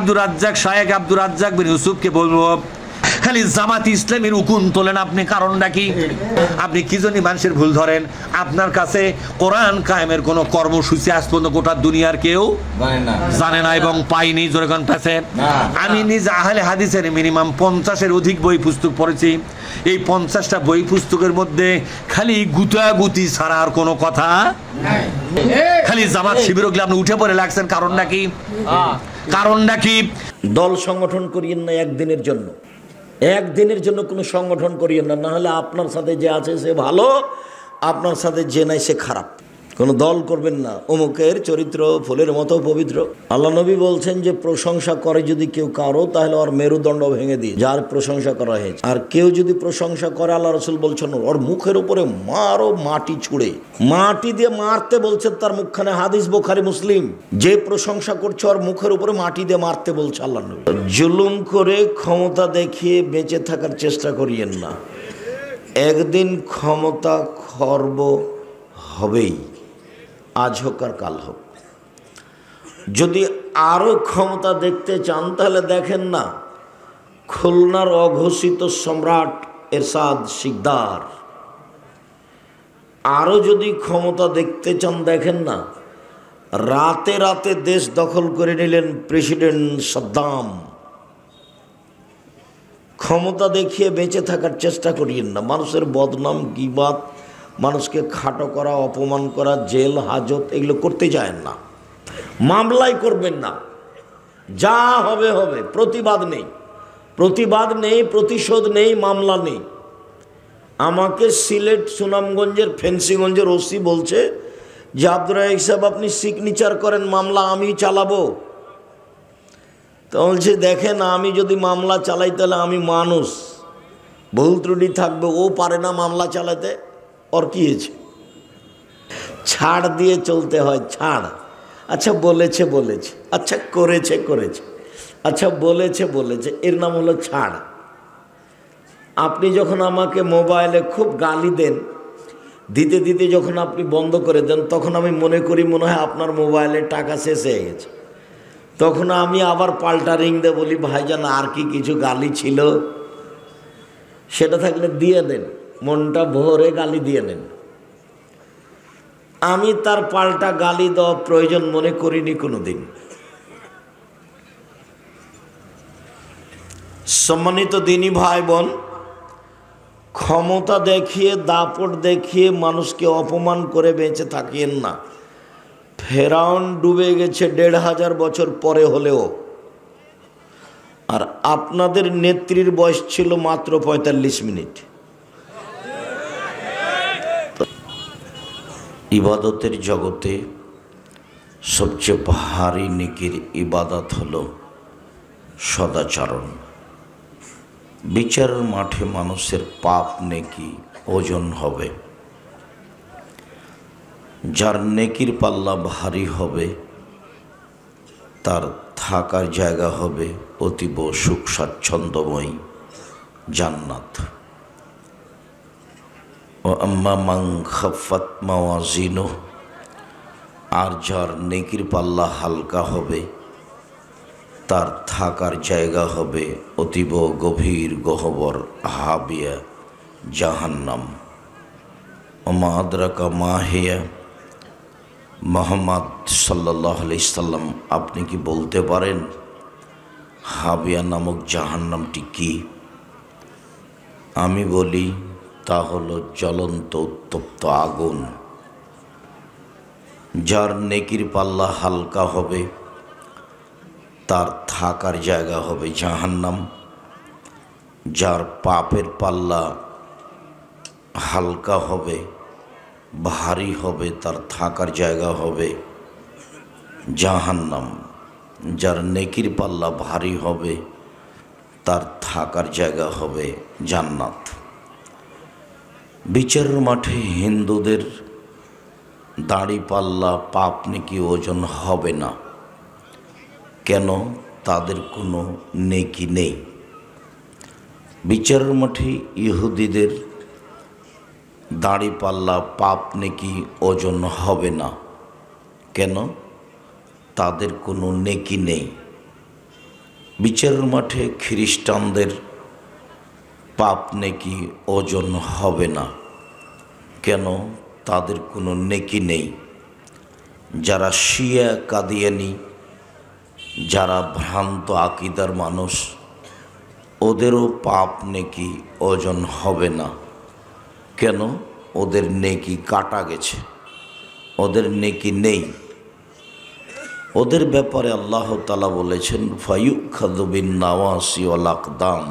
আব্দুর রাজ্জাক, শায়েখ আব্দুর রাজ্জাক বিন ইউসুফকে বলবো, খালি জামাত ইসলামের উকুন তোলেন আপনি, কারণটা কি? আপনি কি জন্য মানুষের ভুল ধরেন? আপনার কাছে কোরআন কায়েমের কোন কর্মসূচি আজ পর্যন্ত গোটা দুনিয়ার কেউ জানে না এবং পাইনি। জোরেগণ পেছে। আমি নিজ আহলে হাদিসের মিনিমাম 50-এর অধিক বই পুস্তক পড়েছি। এই 50টা বই পুস্তকের মধ্যে খালি গুতাগুতি ছাড়া আর কোনো কথা নাই। খালি জামাত শিবির ওগুলো আপনি উঠে পড়ে লাগছেন, কারণটা কি? কারণটা কি? দল সংগঠন করিয়েন না একদিনের জন্য, একদিনের জন্য কোনো সংগঠন করিয়েন না, না হলে আপনার সাথে যে আছে সে ভালো, আপনার সাথে যে নাই সে খারাপ। কোনো দল করবেন না। অমুকের চরিত্র ফুলের মতো পবিত্র। আল্লাহ নবী বলছেন যে প্রশংসা করে যদি কেউ কারো, তাহলে ওর মেরুদণ্ড ভেঙে দিয়ে, যার প্রশংসা করা হয়েছে। আর কেউ যদি প্রশংসা করে, আল্লাহ রসুল বলছেন ওর মুখের উপরে মারো মাটি ছুঁড়ে, মাটি দিয়ে মারতে বলছেন তার মুখখানে। হাদিস বুখারী মুসলিম। যে প্রশংসা করছে ওর মুখের উপরে মাটি দিয়ে মারতে বলছে আল্লাহ নবী। জুলুম করে ক্ষমতা দেখিয়ে বেঁচে থাকার চেষ্টা করিয়েন না। একদিন ক্ষমতা খর্ব হবেই, আজ হোক আর কাল হোক। যদি আরো ক্ষমতা দেখতে চান তাহলে দেখেন না খুলনার অঘোষিত সম্রাট এরশাদ শিকদার। আরো যদি ক্ষমতা দেখতে চান দেখেন না রাতে রাতে দেশ দখল করে নিলেন প্রেসিডেন্ট সাদ্দাম। ক্ষমতা দেখিয়ে বেঁচে থাকার চেষ্টা করিয়েন না। মানুষের বদনাম, গীবাত, মানুষকে খাটো করা, অপমান করা, জেল হাজত এগুলো করতে যায় না। মামলাই করবেন না, যা হবে হবে। প্রতিবাদ নেই, প্রতিবাদ নেই, প্রতিশোধ নেই, মামলা নেই। আমাকে সিলেট সুনামগঞ্জের ফেন্সিগঞ্জের ওসি বলছে যে আব্দুর রাজ্জাক সাহেব আপনি সিগনেচার করেন, মামলা আমি চালাবো। তো বলছে দেখেন আমি যদি মামলা চালাই তাহলে আমি মানুষ, ভুল ত্রুটি থাকবে, ও পারে না মামলা চালাতে। ওর কি হয়েছে? ছাড় দিয়ে চলতে হয়, ছাড়। আচ্ছা বলেছে বলেছে, আচ্ছা করেছে করেছে, আচ্ছা বলেছে বলেছে, এর নাম হলো ছাড়। আপনি যখন আমাকে মোবাইলে খুব গালি দেন, দিতে দিতে যখন আপনি বন্ধ করে দেন, তখন আমি মনে করি মনে হয় আপনার মোবাইলে টাকা শেষ হয়ে গেছে। তখন আমি আবার পাল্টা রিং দিয়ে বলি ভাইজান আর কি কিছু গালি ছিল? সেটা থাকলে দিয়ে দেন, মনটা ভরে গালি দিয়ে নেন। আমি তার পাল্টা গালি দেওয়া প্রয়োজন মনে করিনি কোনোদিন। সম্মানিত দিনী ভাই বোন, ক্ষমতা দেখিয়ে, দাপট দেখিয়ে মানুষকে অপমান করে বেঁচে থাকিয়েন না। ফেরাউন ডুবে গেছে ১৫০০ বছর পরে হলেও, আর আপনাদের নেত্রীর বয়স ছিল মাত্র ৪৫ মিনিট। ইবাদতের জগতে সবচেয়ে ভারী নেকির ইবাদত হলো সদাচরণ। বিচারের মাঠে মানুষের পাপ নেকি ওজন হবে। যার নেকির পাল্লা ভারী হবে তার থাকার জায়গা হবে অতীব সুখ স্বাচ্ছন্দ্যময় জান্নাত। ও আম্মা মান খাফাত মাওয়াজিনুহু, আর যার নেকির পাল্লা হালকা হবে তার থাকার জায়গা হবে অতীব গভীর গহ্বর হাবিয়া জাহান্নাম। ওমা আদরাকা মা হিয়া, মুহাম্মদ সাল্লাল্লাহু আলাইহি সাল্লাম আপনি কি বলতে পারেন হাবিয়া নামক জাহান্নামটি কি? আমি বলি তা হলো জ্বলন্ত উত্তপ্ত আগুন। যার নেকির পাল্লা হালকা হবে তার থাকার জায়গা হবে জাহান্নাম। যার পাপের পাল্লা হালকা হবে, ভারী হবে, তার থাকার জায়গা হবে জাহান্নাম। যার নেকির পাল্লা ভারী হবে তার থাকার জায়গা হবে জান্নাত। বিচারের মাঠে হিন্দুদের দাড়ি পাল্লা পাপ নেকি ওজন হবে না। কেন? তাদের কোনো নেকি নেই। বিচারের মাঠে ইহুদিদের দাড়ি পাল্লা পাপ নেকি ওজন হবে না। কেন? তাদের কোনো নেকি নেই। বিচারের মাঠে খ্রিস্টানদের পাপ নেকি ওজন হবে না। কেন? তাদের কোনো নেকি নেই। যারা শিয়া কাদিয়ানি, যারা ভ্রান্ত আকীদার মানুষ, ওদেরও পাপ নেকি ওজন হবে না। কেন? ওদের নেকি কাটা গেছে, ওদের নেকি নেই। ওদের ব্যাপারে আল্লাহ তাআলা বলেছেন ফায়ুখাযু বিন-নাওয়াসি ওয়াল আকদাম।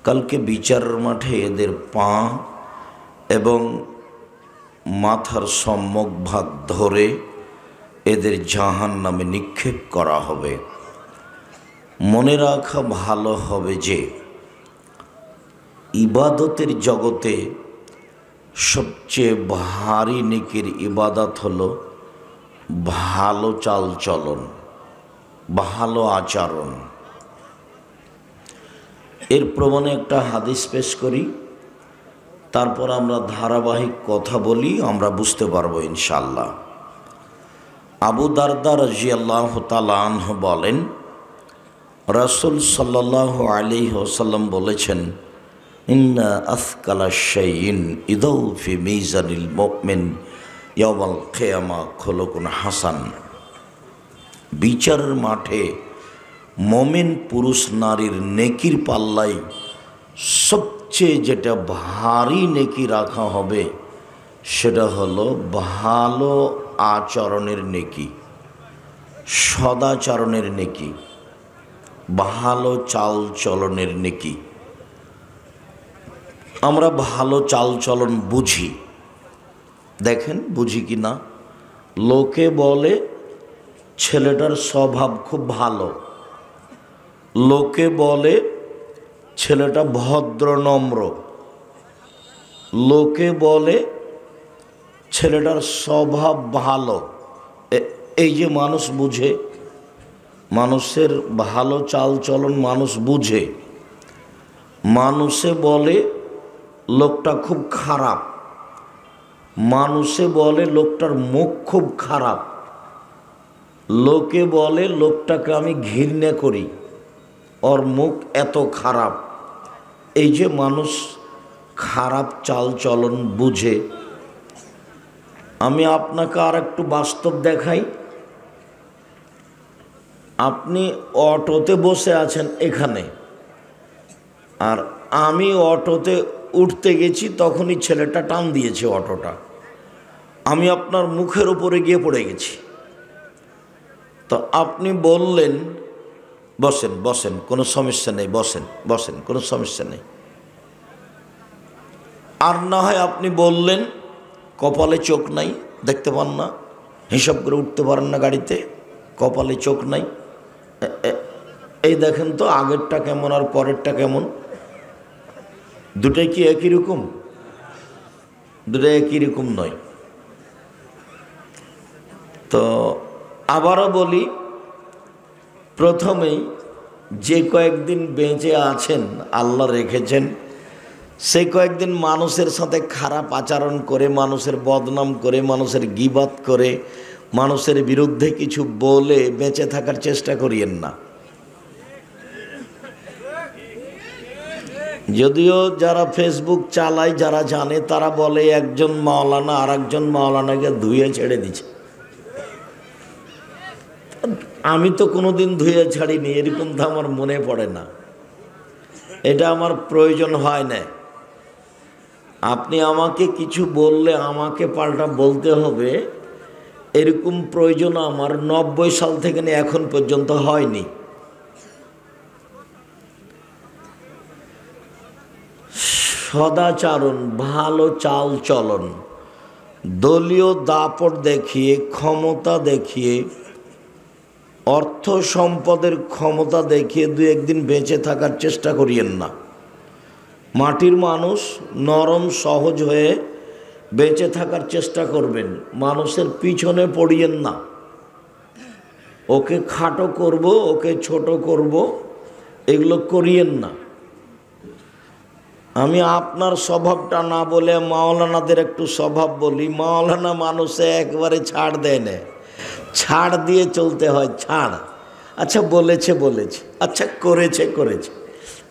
কালকে বিচারের মাঠে এদের পা এবং মাথার সম্মুখ ভাগ ধরে এদের জাহান্নামে নিক্ষেপ করা হবে। মনে রাখা ভালো হবে যে ইবাদতের জগতে সবচেয়ে ভারী নেকির ইবাদত হলো ভালো চালচলন, ভালো আচরণ। এর প্রমাণে একটা হাদিস পেশ করি, তারপর আমরা ধারাবাহিক কথা বলি, আমরা বুঝতে পারবো ইনশাআল্লাহ। আবু দারদা রাদিয়াল্লাহু তাআলা আনহু বলেন, রাসূল সাল্লাল্লাহু আলাইহি ওয়াসাল্লাম বলেছেন, ইন্না আথকালা শাইইন ইদাউ ফি মিজানিল মুমিন ইয়াওমাল কিয়ামা খুলুকুন হাসান। বিচারের মাঠে মুমিন পুরুষ নারীর নেকির পাল্লায় সবচেয়ে যেটা ভারী নেকি রাখা হবে সেটা হলো ভালো আচরণের নেকি, সদাচরণের নেকি, ভালো চাল চলনের নেকি। আমরা ভালো চাল চলন বুঝি, দেখেন বুঝি কি না। লোকে বলে ছেলেটার স্বভাব খুব ভালো, লোকে বলে ছেলেটা ভদ্র নম্র, লোকে বলে ছেলেটার স্বভাব ভালো। এই যে মানুষ বুঝে, মানুষের ভালো চাল চলন মানুষ বুঝে। মানুষে বলে লোকটা খুব খারাপ, মানুষে বলে লোকটার মুখ খুব খারাপ, লোকে বলে লোকটাকে আমি ঘৃণা করি, ওর মুখ এত খারাপ। এই যে মানুষ খারাপ চাল চলন বুঝে। আমি আপনাকে আর একটু বাস্তব দেখাই। আপনি অটোতে বসে আছেন এখানে, আর আমি অটোতে উঠতে গেছি, তখনই ছেলেটা টান দিয়েছে অটোটা, আমি আপনার মুখের উপরে গিয়ে পড়ে গেছি। তো আপনি বললেন বসেন বসেন, কোনো সমস্যা নেই, বসেন বসেন, কোনো সমস্যা নেই। আর না হয় আপনি বললেন কপালে চোখ নাই, দেখতে পান না, হিসাব করে উঠতে পারেন না গাড়িতে, কপালে চোখ নাই, এই দেখেন তো আগেরটা কেমন আর পরেরটা কেমন, দুটাই কি একই রকম? দুটাই একই রকম নয়। তো আবারও বলি, প্রথমেই যে কয়েকদিন বেঁচে আছেন আল্লাহ রেখেছেন, সেই কয়েকদিন মানুষের সাথে খারাপ আচরণ করে, মানুষের বদনাম করে, মানুষের গীবাত করে, মানুষের বিরুদ্ধে কিছু বলে বেঁচে থাকার চেষ্টা করিয়েন না। যদিও যারা ফেসবুক চালায়, যারা জানে, তারা বলে একজন মাওলানা আর একজন মাওলানাকে ধুয়ে ছেড়ে দিচ্ছে। আমি তো কোনোদিন ধুয়ে ছাড়িনি, এরকম তো আমার মনে পড়ে না, এটা আমার প্রয়োজন হয় না। আপনি আমাকে কিছু বললে আমাকে পাল্টা বলতে হবে, এরকম প্রয়োজন আমার 90 সাল থেকে নিয়ে এখন পর্যন্ত হয়নি। সদাচরণ, ভালো চাল চলন, দলীয় দাপট দেখিয়ে, ক্ষমতা দেখিয়ে, অর্থ সম্পদের ক্ষমতা দেখিয়ে দু একদিন বেঁচে থাকার চেষ্টা করিয়েন না। মাটির মানুষ নরম সহজ হয়ে বেঁচে থাকার চেষ্টা করবেন, মানুষের পিছনে পড়িয়েন না। ওকে খাটো করব, ওকে ছোট করব, এগুলো করিয়েন না। আমি আপনার স্বভাবটা না বলে মাওলানাদের একটু স্বভাব বলি। মাওলানা মানুষে একবারে ছাড় দেয় না, ছাড় দিয়ে চলতে হয়, ছাড়। আচ্ছা বলেছে বলেছে, আচ্ছা করেছে করেছে,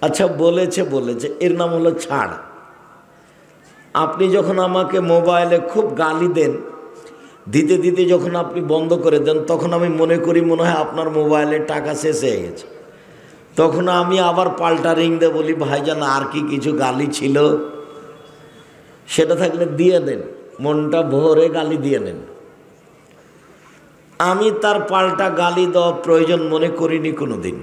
আচ্ছা বলেছে বলেছে, এর নাম হলো ছাড়। আপনি যখন আমাকে মোবাইলে খুব গালি দেন, দিতে দিতে যখন আপনি বন্ধ করে দেন, তখন আমি মনে করি মনে হয় আপনার মোবাইলে টাকা শেষ হয়ে গেছে। তখন আমি আবার পাল্টা রিং দিয়ে বলি, ভাইজান আর কি কিছু গালি ছিল, সেটা থাকলে দিয়ে দেন, মনটা ভরে গালি দিয়ে নেন। আমি তার পাল্টা গালি দেওয়া প্রয়োজন মনে করিনি কোনোদিন।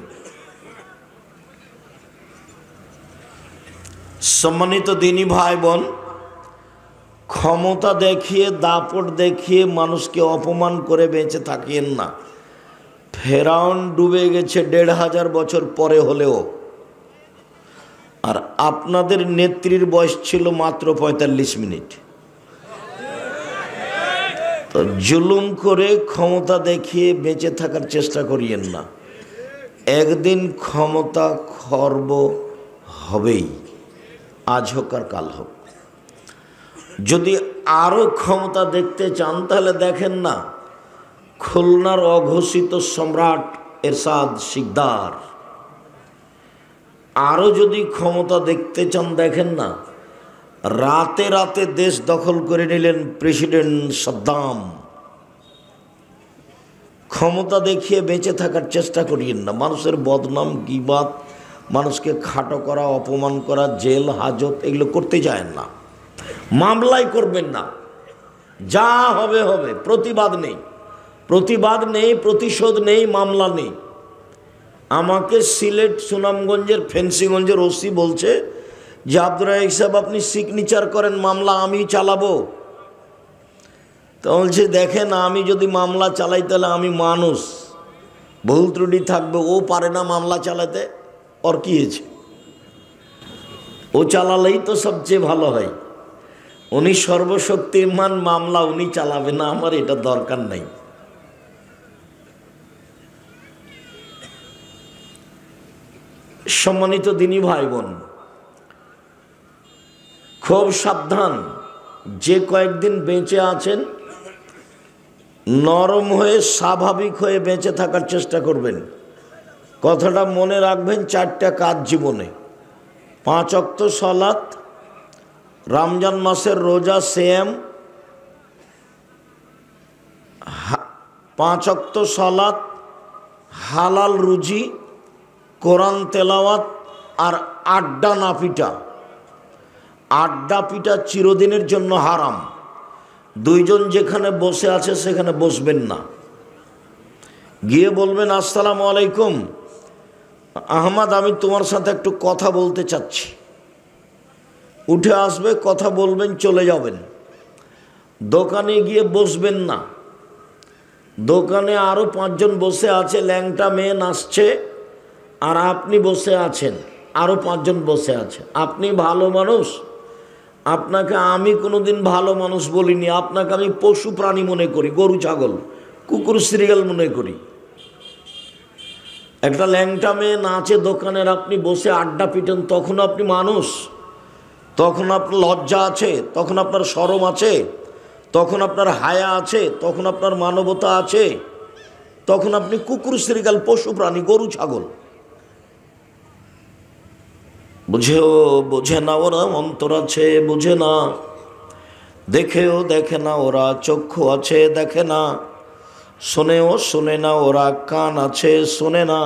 সম্মানিত দিনী ভাই বোন, ক্ষমতা দেখিয়ে, দাপট দেখিয়ে মানুষকে অপমান করে বেঁচে থাকিয়েন না। ফেরাউন ডুবে গেছে ১৫০০ বছর পরে হলেও, আর আপনাদের নেত্রীর বয়স ছিল মাত্র ৪৫ মিনিট। তো জুলুম করে ক্ষমতা দেখিয়ে বেঁচে থাকার চেষ্টা করিয়েন না। একদিন ক্ষমতা খর্ব হবেই, আজ হোক আর কাল হোক। যদি আরও ক্ষমতা দেখতে চান তাহলে দেখেন না, খুলনার অঘোষিত সম্রাট এরশাদ শিকদার। আরও যদি ক্ষমতা দেখতে চান দেখেন না, রাতে রাতে দেশ দখল করে নিলেন প্রেসিডেন্ট সাদ্দাম। ক্ষমতা দেখিয়ে বেঁচে থাকার চেষ্টা করিয়েন না। মানুষের বদনাম, গীবাত, মানুষকে খাটো করা, অপমান করা, জেল হাজত এগুলো করতে যায়েন না। মামলাই করবেন না, যা হবে হবে। প্রতিবাদ নেই, প্রতিবাদ নেই, প্রতিশোধ নেই, মামলা নেই। আমাকে সিলেট সুনামগঞ্জের ফেন্সিগঞ্জের ওসি বলছে যে আব্দুর রাজ্জাক সাহেব আপনি সিগনেচার করেন, মামলা আমি চালাবো। তো বলছে দেখেন, আমি যদি মামলা চালাই তাহলে আমি মানুষ, ভুল ত্রুটি থাকবে। ও পারে না মামলা চালাতে, ওর কি হয়েছে? ও চালালেই তো সবচেয়ে ভালো হয়। উনি সর্বশক্তিমান, মামলা উনি চালাবে না, আমার এটা দরকার নাই। সম্মানিত দিনী ভাই বোন, খুব সাবধান। যে কয়েকদিন বেঁচে আছেন, নরম হয়ে স্বাভাবিক হয়ে বেঁচে থাকার চেষ্টা করবেন। কথাটা মনে রাখবেন, 4টা কাজ জীবনে: 5 ওয়াক্ত সালাত, রমজান মাসের রোজা, সিয়াম, 5 ওয়াক্ত সালাত, হালাল রুজি, কোরআন তেলাওয়াত, আর আড্ডা না পিটা। আড্ডা পিটা চিরদিনের জন্য হারাম। 2 জন যেখানে বসে আছে সেখানে বসবেন না। গিয়ে বলবেন আসসালামু আলাইকুম আহমদ, আমি তোমার সাথে একটু কথা বলতে চাচ্ছি। উঠে আসবে, কথা বলবেন, চলে যাবেন। দোকানে গিয়ে বসবেন না। দোকানে আরও 5 জন বসে আছে, ল্যাংটা মেয়ে নাচছে, আর আপনি বসে আছেন, আরও 5 জন বসে আছে। আপনি ভালো মানুষ, আপনাকে আমি কোনোদিন ভালো মানুষ বলিনি। আপনাকে আমি পশু প্রাণী মনে করি, গরু ছাগল কুকুর শ্রীগাল মনে করি। একটা ল্যাংটা মেয়ে নাচে দোকানের, আপনি বসে আড্ডা পিটেন, তখন আপনি মানুষ? তখন আপনার লজ্জা আছে? তখন আপনার শরম আছে? তখন আপনার হায়া আছে? তখন আপনার মানবতা আছে? তখন আপনি কুকুর শ্রীগাল, পশু প্রাণী, গরু ছাগল। বোঝে না ওরা, অন্তর আছে বোঝে না, দেখেও দেখে না ওরা, চক্ষু আছে দেখে না, শোনেও শোনে না ওরা, কান আছে শোনে না।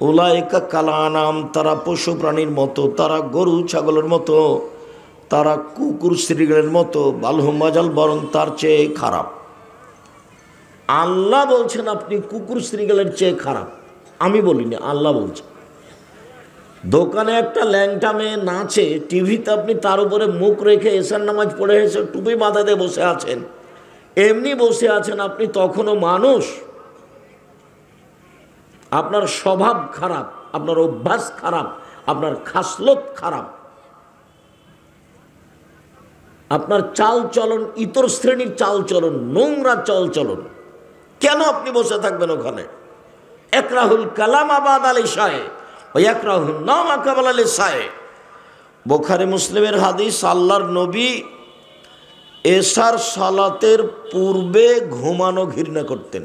উলাইকা কালানাম, তারা পশু প্রাণীর মতো, তারা গরু ছাগলের মতো, তারা কুকুর শ্রীগালের মতো। বালহুম আযাল, বরং তার চেয়ে খারাপ। আল্লাহ বলছেন আপনি কুকুর শ্রীগালের চেয়ে খারাপ, আমি বলিনি, আল্লাহ বলছেন। দোকানে একটা ল্যাংটা মেয়ে নাচে, টিভিতে আপনি তার উপরে মুখ রেখে এশার নামাজ পড়ে এসে টুপি মাথা দিয়ে বসে আছেন, এমনি বসে আছেন, আপনি তখনও মানুষ? আপনার স্বভাব খারাপ, আপনার অভ্যাস খারাপ, আপনার খাসলত খারাপ, আপনার চাল চলন ইতর শ্রেণীর চাল চলন, নোংরা চাল চলন। কেন আপনি বসে থাকবেন ওখানে? একরাহুল কালাম আবাদ আল ইশায়ে ওয়া ইয়াকরাহুন নামা কাবলা আল ইশায়ে। বুখারী মুসলিমের হাদিস, আল্লাহর নবী এশার সালাতের পূর্বে ঘুমানো ঘৃণা করতেন।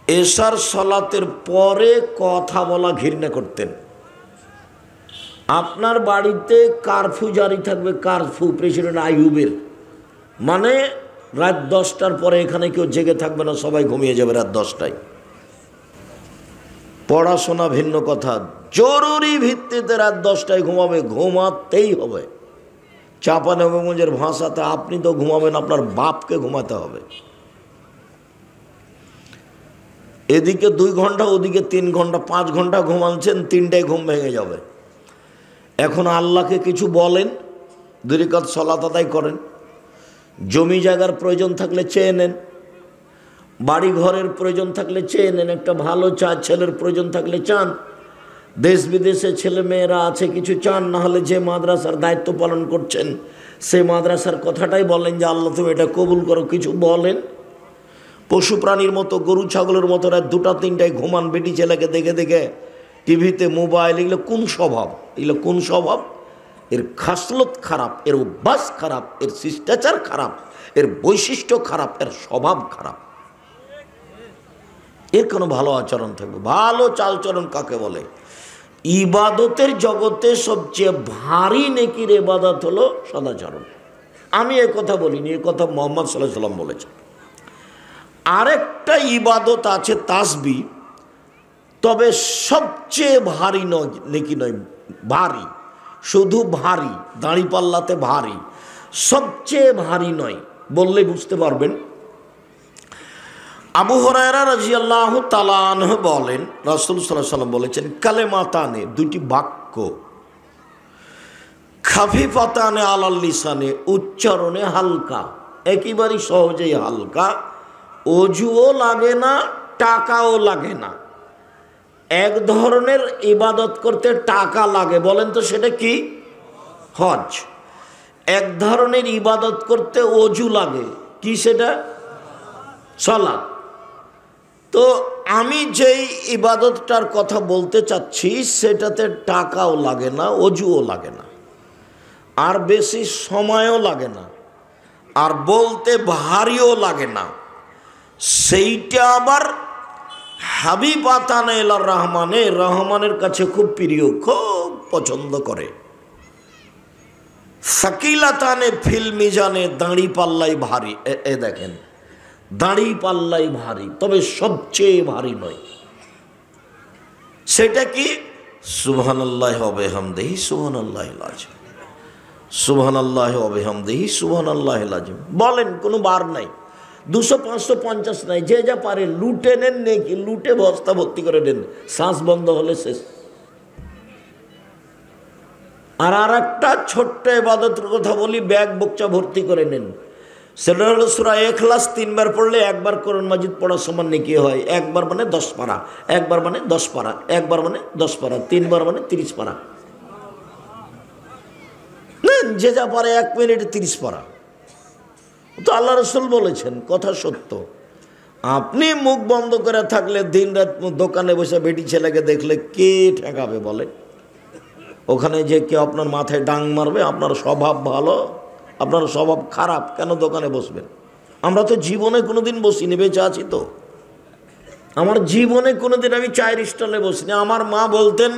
এশার সালাতের পরে কথা বলা ঘৃণা করতেন। আপনার বাড়িতে কারফিউ জারি থাকবে, কারফিউ প্রেসিডেন্ট আইয়ুবের, মানে রাত 10টার পরে এখানে কেউ জেগে থাকবে না, সবাই ঘুমিয়ে যাবে রাত 10টায়। পড়াশোনা ভিন্ন কথা, জরুরি ভিত্তিতে রাত 10টায় ঘুমাবে, ঘুমাতেই হবে। চাঁপানগঞ্জের ভাষাতে আপনি তো ঘুমাবেন, আপনার বাপকে ঘুমাতে হবে। এদিকে 2 ঘন্টা, ওদিকে 3 ঘন্টা, 5 ঘন্টা ঘুমাচ্ছেন, 3টায় ঘুম ভেঙে যাবে। এখন আল্লাহকে কিছু বলেন, 2 রাকাত সালাত আদায় করেন। জমি জায়গার প্রয়োজন থাকলে চেয়ে নেন, বাড়ি ঘরের প্রয়োজন থাকলে চেয়ে নেন, একটা ভালো ছেলের প্রয়োজন থাকলে চান, দেশ বিদেশে ছেলে মেয়েরা আছে কিছু চান, না হলে যে মাদ্রাসার দায়িত্ব পালন করছেন সেই মাদ্রাসার কথাটাই বলেন যে আল্লাহ তুমি এটা কবুল করো, কিছু বলেন। পশু প্রাণীর মতো, গরু ছাগলের মতো রাত 2টা 3টায় ঘুমান বেটি ছেলেকে দেখে দেখে, টিভিতে, মোবাইল, এগুলো কোন স্বভাব? এগুলো কোন স্বভাব? এর খাসলত খারাপ, এর অভ্যাস খারাপ, এর শিষ্টাচার খারাপ, এর বৈশিষ্ট্য খারাপ, এর স্বভাব খারাপ। এর কোনো ভালো আচরণ থাকবে? ভালো চালচরণ কাকে বলে? ইবাদতের জগতে সবচেয়ে ভারী নেকির ইবাদত হলো সদাচরণ। আমি এ কথা বলিনি, এ কথা মুহাম্মদ সাল্লাল্লাহু আলাইহি ওয়াসাল্লাম বলেছেন। আরেকটা ইবাদত আছে তাসবিহ, তবে সবচেয়ে ভারী নয়, নেকি নয়, ভারী, শুধু ভারী, দাঁড়িপাল্লাতে ভারী, সবচেয়ে ভারী নয়, বললে বুঝতে পারবেন। আবু হুরায়রা রাদিয়াল্লাহু তাআলা আনহু বলেন, রাসূল সাল্লাল্লাহু আলাইহি ওয়াসাল্লাম বলেছেন, কালেমাতানে, 2টি বাক্য, খাফিফাতানে আলাল লিসানে, উচ্চারণে হালকা, একেবারে সহজেই হালকা, অজুও লাগে না, টাকাও লাগে না। এক ধরনের ইবাদত করতে টাকা লাগে, বলেন তো সেটা কি? হজ। এক ধরনের ইবাদত করতে অজু লাগে, কি সেটা? সালাত। তো আমি যেই ইবাদতটার কথা বলতে চাচ্ছি সেটাতে টাকাও লাগে না, অজুও লাগে না, আর বেশি সময়ও লাগে না, আর বলতে ভারীও লাগে না। সেইটা আবার হাবিবাতানে ইলার রহমানে, রহমানের কাছে খুব প্রিয়, খুব পছন্দ করে। সাকিলাতানে ফিল মিজানে, দাঁড়ি পাল্লাই ভারী। এ দেখেন, দাঁড়ি পাল্লাই ভারী, তবে সবচেয়ে ভারী নয়। সেটা কি? সুবহানাল্লাহি ওয়া বিহামদিহি সুবহানাল্লাহিল আযীম, সুবহানাল্লাহি ওয়া বিহামদিহি সুবহানাল্লাহিল আযীম বলেন, কোনো বার নাই, 200, 500, 50 নাই, যে যা পারে লুটে নেন, নেকি লুটে বস্তা ভর্তি করে নেন, শ্বাস বন্ধ হলে শেষ। আর একটা ছোট্ট ইবাদতের কথা বলি, ব্যাগ বকচা ভর্তি করে নেন। সেটা হলো সূরা ইখলাস 3 বার পড়লে 1 বার কোরআন মাজিদ পড়ার সমান নেকি হয়। 1 বার মানে 10 পারা, 1 বার মানে 10 পারা, 1 বার মানে 10 পারা, 3 বার মানে 30 পারা। যে যা পারে 1 মিনিটে 30 পারা। তো আল্লাহ রাসূল বলেছেন, কথা সত্য। আপনি মুখ বন্ধ করে থাকলে, দিন রাত দোকানে বসে বেটি ছেলেকে দেখলে কে ঠেকাবে বলে? ওখানে যে কেউ আপনার মাথায় ডাং মারবে? আপনার স্বভাব ভালো, আপনার স্বভাব খারাপ, কেন দোকানে বসবেন? আমরা তো জীবনে কোনোদিন বসিনি, বেঁচে আছি তো। আমার জীবনে কোনোদিন আমি চায়ের স্টলে বসিনি। আমার মা বলতেন,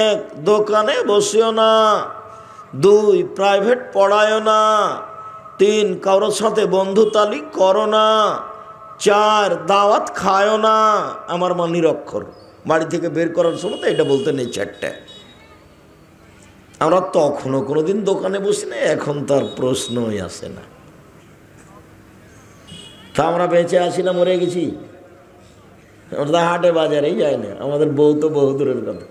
1 দোকানে বসিও না, 2 প্রাইভেট পড়ায়ও না, 3 কারোর সাথে বন্ধুতালি করো না, 4 দাওয়াত খায়ও না। আমার মা নিরক্ষর, বাড়ি থেকে বের করার সময় তো এটা বলতেন, এই 4টা। আমরা তখনও কোনোদিন দোকানে বসি না, এখন তার প্রশ্নই আসে না। তা আমরা বেঁচে আসি না মরে গেছি? আমরা হাটে বাজারেই যায় না। আমাদের বউ তো বহু দূরের কথা।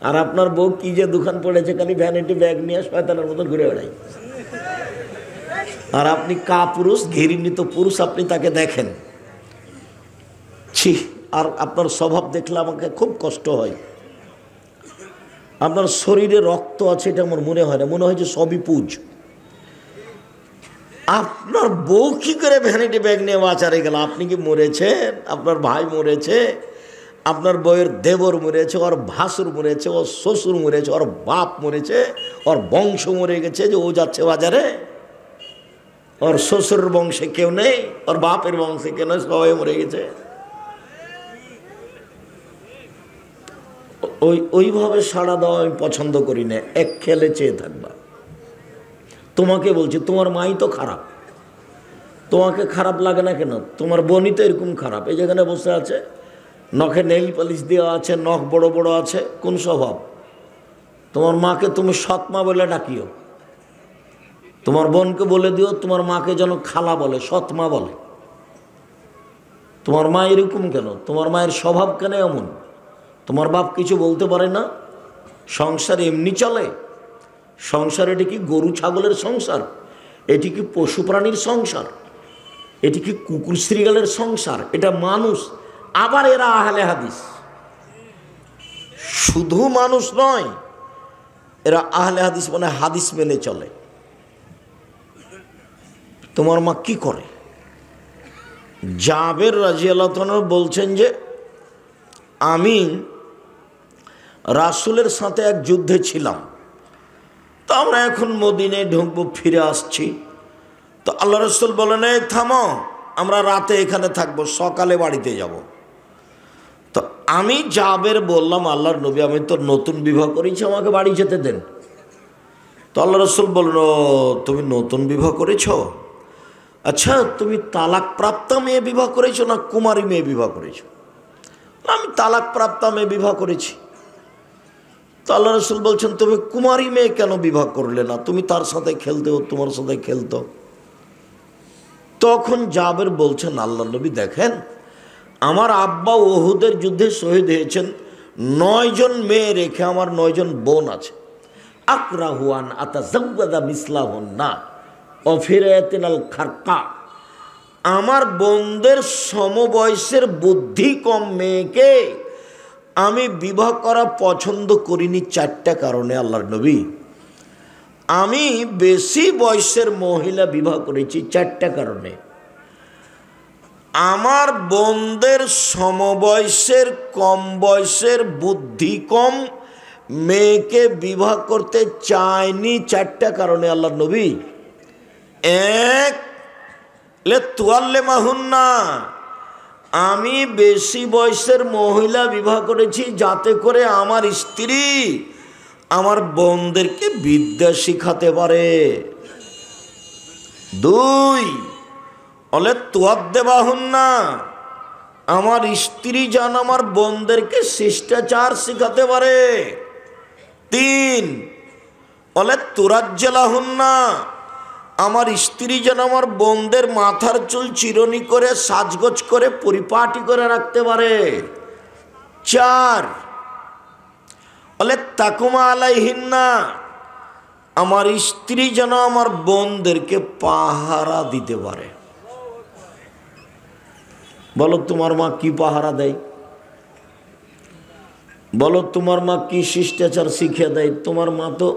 আর আপনার বউ কি যে দোকান পড়েছে, খালি ভ্যানিটি ব্যাগ নিয়ে শয়তানের মতন ঘুরে বেড়াই। আর আপনি কাপুরুষ, ঘৃণিত পুরুষ, আপনি তাকে দেখেন, ছি। আর আপনার স্বভাব দেখলে আমাকে খুব কষ্ট হয়। আপনার শরীরে রক্ত আছে এটা আমার মনে হয় না, মনে হয় যে সবই পুজ। আপনার বউ কি করে ভ্যানিটি ব্যাগ নিয়ে বাজারে গেল? আপনি কি মরেছেন? আপনার ভাই মরেছে, আপনার বউয়ের দেবর মরেছে, ওর ভাসুর মরেছে, ওর শ্বশুর মরেছে, ওর বাপ মরেছে, ওর বংশ মরে গেছে, যে ও যাচ্ছে বাজারে। ওর শ্বশুরের বংশে কেউ নেই, ওর বাপের বংশে কেউ নেই, সবাই মরে গেছে। ওইভাবে সাড়া দেওয়া আমি পছন্দ করি না। এক খেলে চেয়ে থাকবা। তোমাকে বলছি, তোমার মাই তো খারাপ, তোমাকে খারাপ লাগে না কেন? তোমার বোনই তো এরকম খারাপ। এই যেখানে বসে আছে, নখে নেইল পালিশ দেওয়া আছে, নখ বড় বড় আছে, কোন স্বভাব? তোমার মাকে তুমি সৎমা বলে ডাকিও। তোমার বোনকে বলে দিও তোমার মাকে যেন খালা বলে, সৎমা বলে। তোমার মা এরকম কেন? তোমার মায়ের স্বভাব কেন এমন? তোমার বাপ কিছু বলতে পারে না? সংসার এমনি চলে? সংসার এটি কি গরু ছাগলের সংসার? এটি কি পশু প্রাণীর সংসার? এটি কি কুকুর শ্রীগালের সংসার? এটা মানুষ। আবার এরা আহলে হাদিস। শুধু মানুষ নয়, এরা আহলে হাদিস মানে হাদিস মেনে চলে। তোমার মা কি করে? জাবের রাদিয়াল্লাহু তাআলা বলছেন যে আমি রাসূলের সাথে এক যুদ্ধে ছিলাম, তো আমরা এখন মদিনায় ঢুকবো, ফিরে আসছি। তো আল্লাহ রাসূল বলেন, এই থামো, আমরা রাতে এখানে থাকবো, সকালে বাড়িতে যাব। তো আমি জাবের বললাম, আল্লাহর নবী, আমি তো নতুন বিবাহ করেছি, আমাকে বাড়ি যেতে দেন। তো আল্লাহ রাসূল বলল, তুমি নতুন বিবাহ করেছ? আচ্ছা, তুমি তালাক প্রাপ্তা মেয়ে বিবাহ করেছো না কুমারী মেয়ে বিবাহ করেছো? আমি তালাক প্রাপ্তা মেয়ে বিবাহ করেছি। তো আল্লাহ রাসূল বলছেন, তুমি কুমারী মেয়ে কেন বিবাহ করলে না? তুমি তার সাথে খেলতে, ও তোমার সাথে খেলতো। তখন জাবের বলছেন, আল্লাহ নবী দেখেন, আমার আব্বা উহুদের যুদ্ধে শহীদ হয়েছেন, 9 জন মেয়ে রেখে আমার 9 জন বোন আছে। আকরাহুয়ান আতাজাওয়াদা মিসলাহুন্না অফিরায়াতিনাল খারকা। আমার বোনদের সমবয়সের বুদ্ধি কম মেয়েকে আমি বিবাহ করা পছন্দ করিনি 4টা কারণে। আল্লাহর নবী, আমি বেশি বয়সের মহিলা বিবাহ করেছি 4টা কারণে। আমার বোনদের সমবয়সের কম বয়সের বুদ্ধি কম মেয়েকে বিবাহ করতে চাইনি 4টা কারণে। আল্লাহর নবী, এক, লেতুয়াল্লে মাহুন্না, আমি বেশি বয়সের মহিলা বিবাহ করেছি যাতে করে আমার স্ত্রী আমার বোনদেরকে বিদ্যা শিখাতে পারে। 2, অলে তুয়াদ্দে বাহুন্না, আমার স্ত্রী যেন আমার বোনদেরকে শিষ্টাচার শিখাতে পারে। 3, অলে তুরাজ্জালাহুন্না, আমার স্ত্রী যেন আমার বোনদের মাথার চুল চিরনি করে সাজগোজ করে পরিপাটি করে রাখতে পারে। 4, বলে তাকুমা আলাইহিন্না, আমার স্ত্রী যেন আমার বোনদেরকে পাহারা দিতে পারে। বলো তোমার মা কি পাহারা দেয়? বলো তোমার মা কি শিষ্টাচার শিখিয়ে দেয়? তোমার মা তো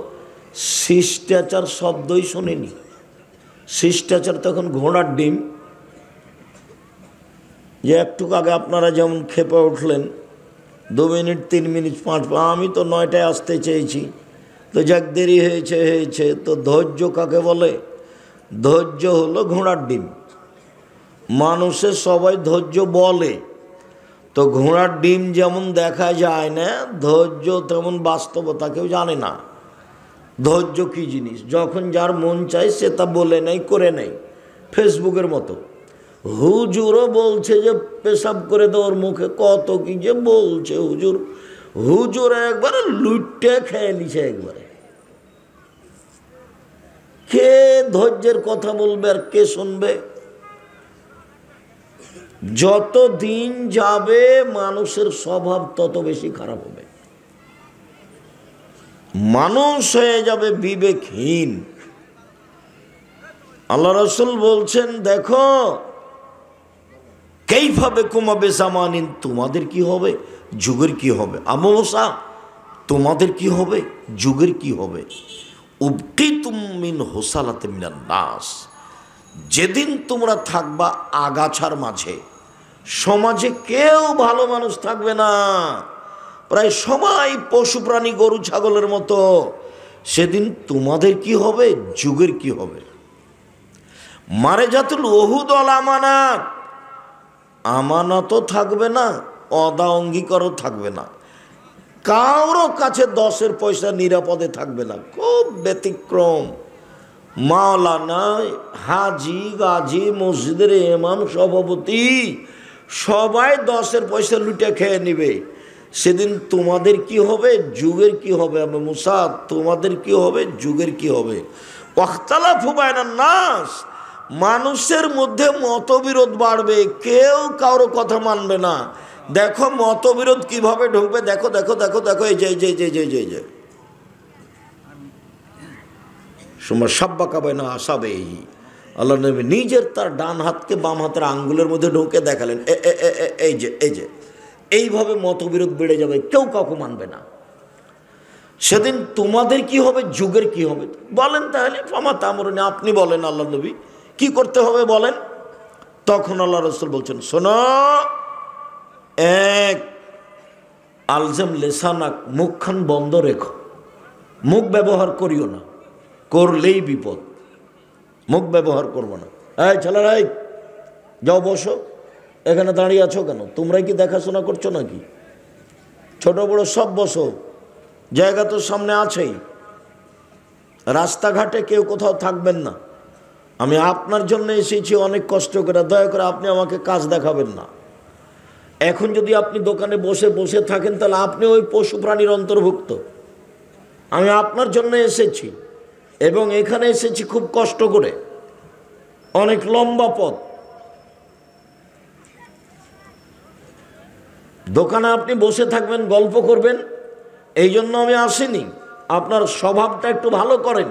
শিষ্টাচার শব্দই শোনেনি। শিষ্টাচার তখন ঘোড়ার ডিম। যে একটু আগে আপনারা যেমন খেপে উঠলেন, 2 মিনিট 3 মিনিট 5, আমি তো 9টায় আসতে চেয়েছি, তো যাক দেরি হয়েছে। তো ধৈর্য কাকে বলে? ধৈর্য হলো ঘোড়ার ডিম। মানুষের সবাই ধৈর্য বলে, তো ঘোড়ার ডিম যেমন দেখা যায় না, ধৈর্য তেমন বাস্তবতা কেউ জানে না। ধৈর্য কী জিনিস? যখন যার মন চায় সে তা বলে নেয়, করে নেয়। ফেসবুকের মতো হুজুরও বলছে যে পেশাব করে দেওয়ার মুখে, কত কি যে বলছে হুজুর একবারে লুটে খেয়ে নিছে একবারে। কে ধৈর্যের কথা বলবে আর কে শুনবে? যত দিন যাবে মানুষের স্বভাব তত বেশি খারাপ হবে, মানুষ হয়ে যাবে বিবেকহীন। আল্লাহ রাসূল বলছেন, দেখো কেইভাবে কুমাবে জামানিন, তোমাদের কি হবে, যুগের কি হবে। আমসা, তোমাদের কি হবে, যুগের কি হবে। উবকিতুম মিন হুসালাতি মিনান নাস, যেদিন তোমরা থাকবা আগাছার মাঝে, সমাজে কেউ ভালো মানুষ থাকবে না, প্রায় সবাই পশু প্রাণী গরু ছাগলের মতো। সেদিন তোমাদের কি হবে, যুগের কি হবে। মারে জাতুল ওহুদ অল আমানাত, আমানতও থাকবে না, অদা অঙ্গীকারও থাকবে না। কারো কাছে 10-এর পয়সা নিরাপদে থাকবে না, খুব ব্যতিক্রম। মাওলানা, হাজি, গাজী, মসজিদের ইমাম, সভাপতি সবাই 10-এর পয়সা লুটে খেয়ে নিবে। সেদিন তোমাদের কি হবে, যুগের কি হবে? আমি মুসা, তোমাদের কি হবে, যুগের কি হবে? ওয়াখতালাফু বাইনান নাস, মানুষের মধ্যে মতবিরোধ বাড়বে, কেউ কারো কথা মানবে না। দেখো মতবিরোধ কিভাবে ঢুকবে, দেখো দেখো দেখো দেখো, এই যে এই যে এই যে এই যে সময় সাব্বাকা বাইনা আসাবেই, আল্লাহ নবী নিজের তার ডান হাতকে বাম হাতের আঙ্গুলের মধ্যে ঢুকে দেখালেন, এই যে এই যে এইভাবে মতবিরোধ বেড়ে যাবে, কেউ কাউকে মানবে না। সেদিন তোমাদের কি হবে, যুগের কি হবে? বলেন তাহলে, ফামা তামরুন, আপনি বলেন আল্লাহ নবী কি করতে হবে বলেন। তখন আল্লাহ রাসূল বলছেন, শোনো, এক, আলজাম লেসানাক, মুখখান বন্ধ রেখো, মুখ ব্যবহার করিও না, করলেই বিপদ। মুখ ব্যবহার করবো না। এই ছেলেরাই যাও বসো, এখানে দাঁড়িয়ে আছো কেন? তোমরাই কি দেখাশোনা করছো নাকি? ছোট বড় সব বসো, জায়গা তো সামনে আছেই। রাস্তাঘাটে কেউ কোথাও থাকবেন না, আমি আপনার জন্য এসেছি অনেক কষ্ট করে, দয়া করে আপনি আমাকে কাজ দেখাবেন না। এখন যদি আপনি দোকানে বসে বসে থাকেন তাহলে আপনি ওই পশু প্রাণীর অন্তর্ভুক্ত। আমি আপনার জন্য এসেছি এবং এখানে এসেছি খুব কষ্ট করে, অনেক লম্বা পথ। দোকানে আপনি বসে থাকবেন, গল্প করবেন, এই জন্য আমি আসিনি। আপনার স্বভাবটা একটু ভালো করেন।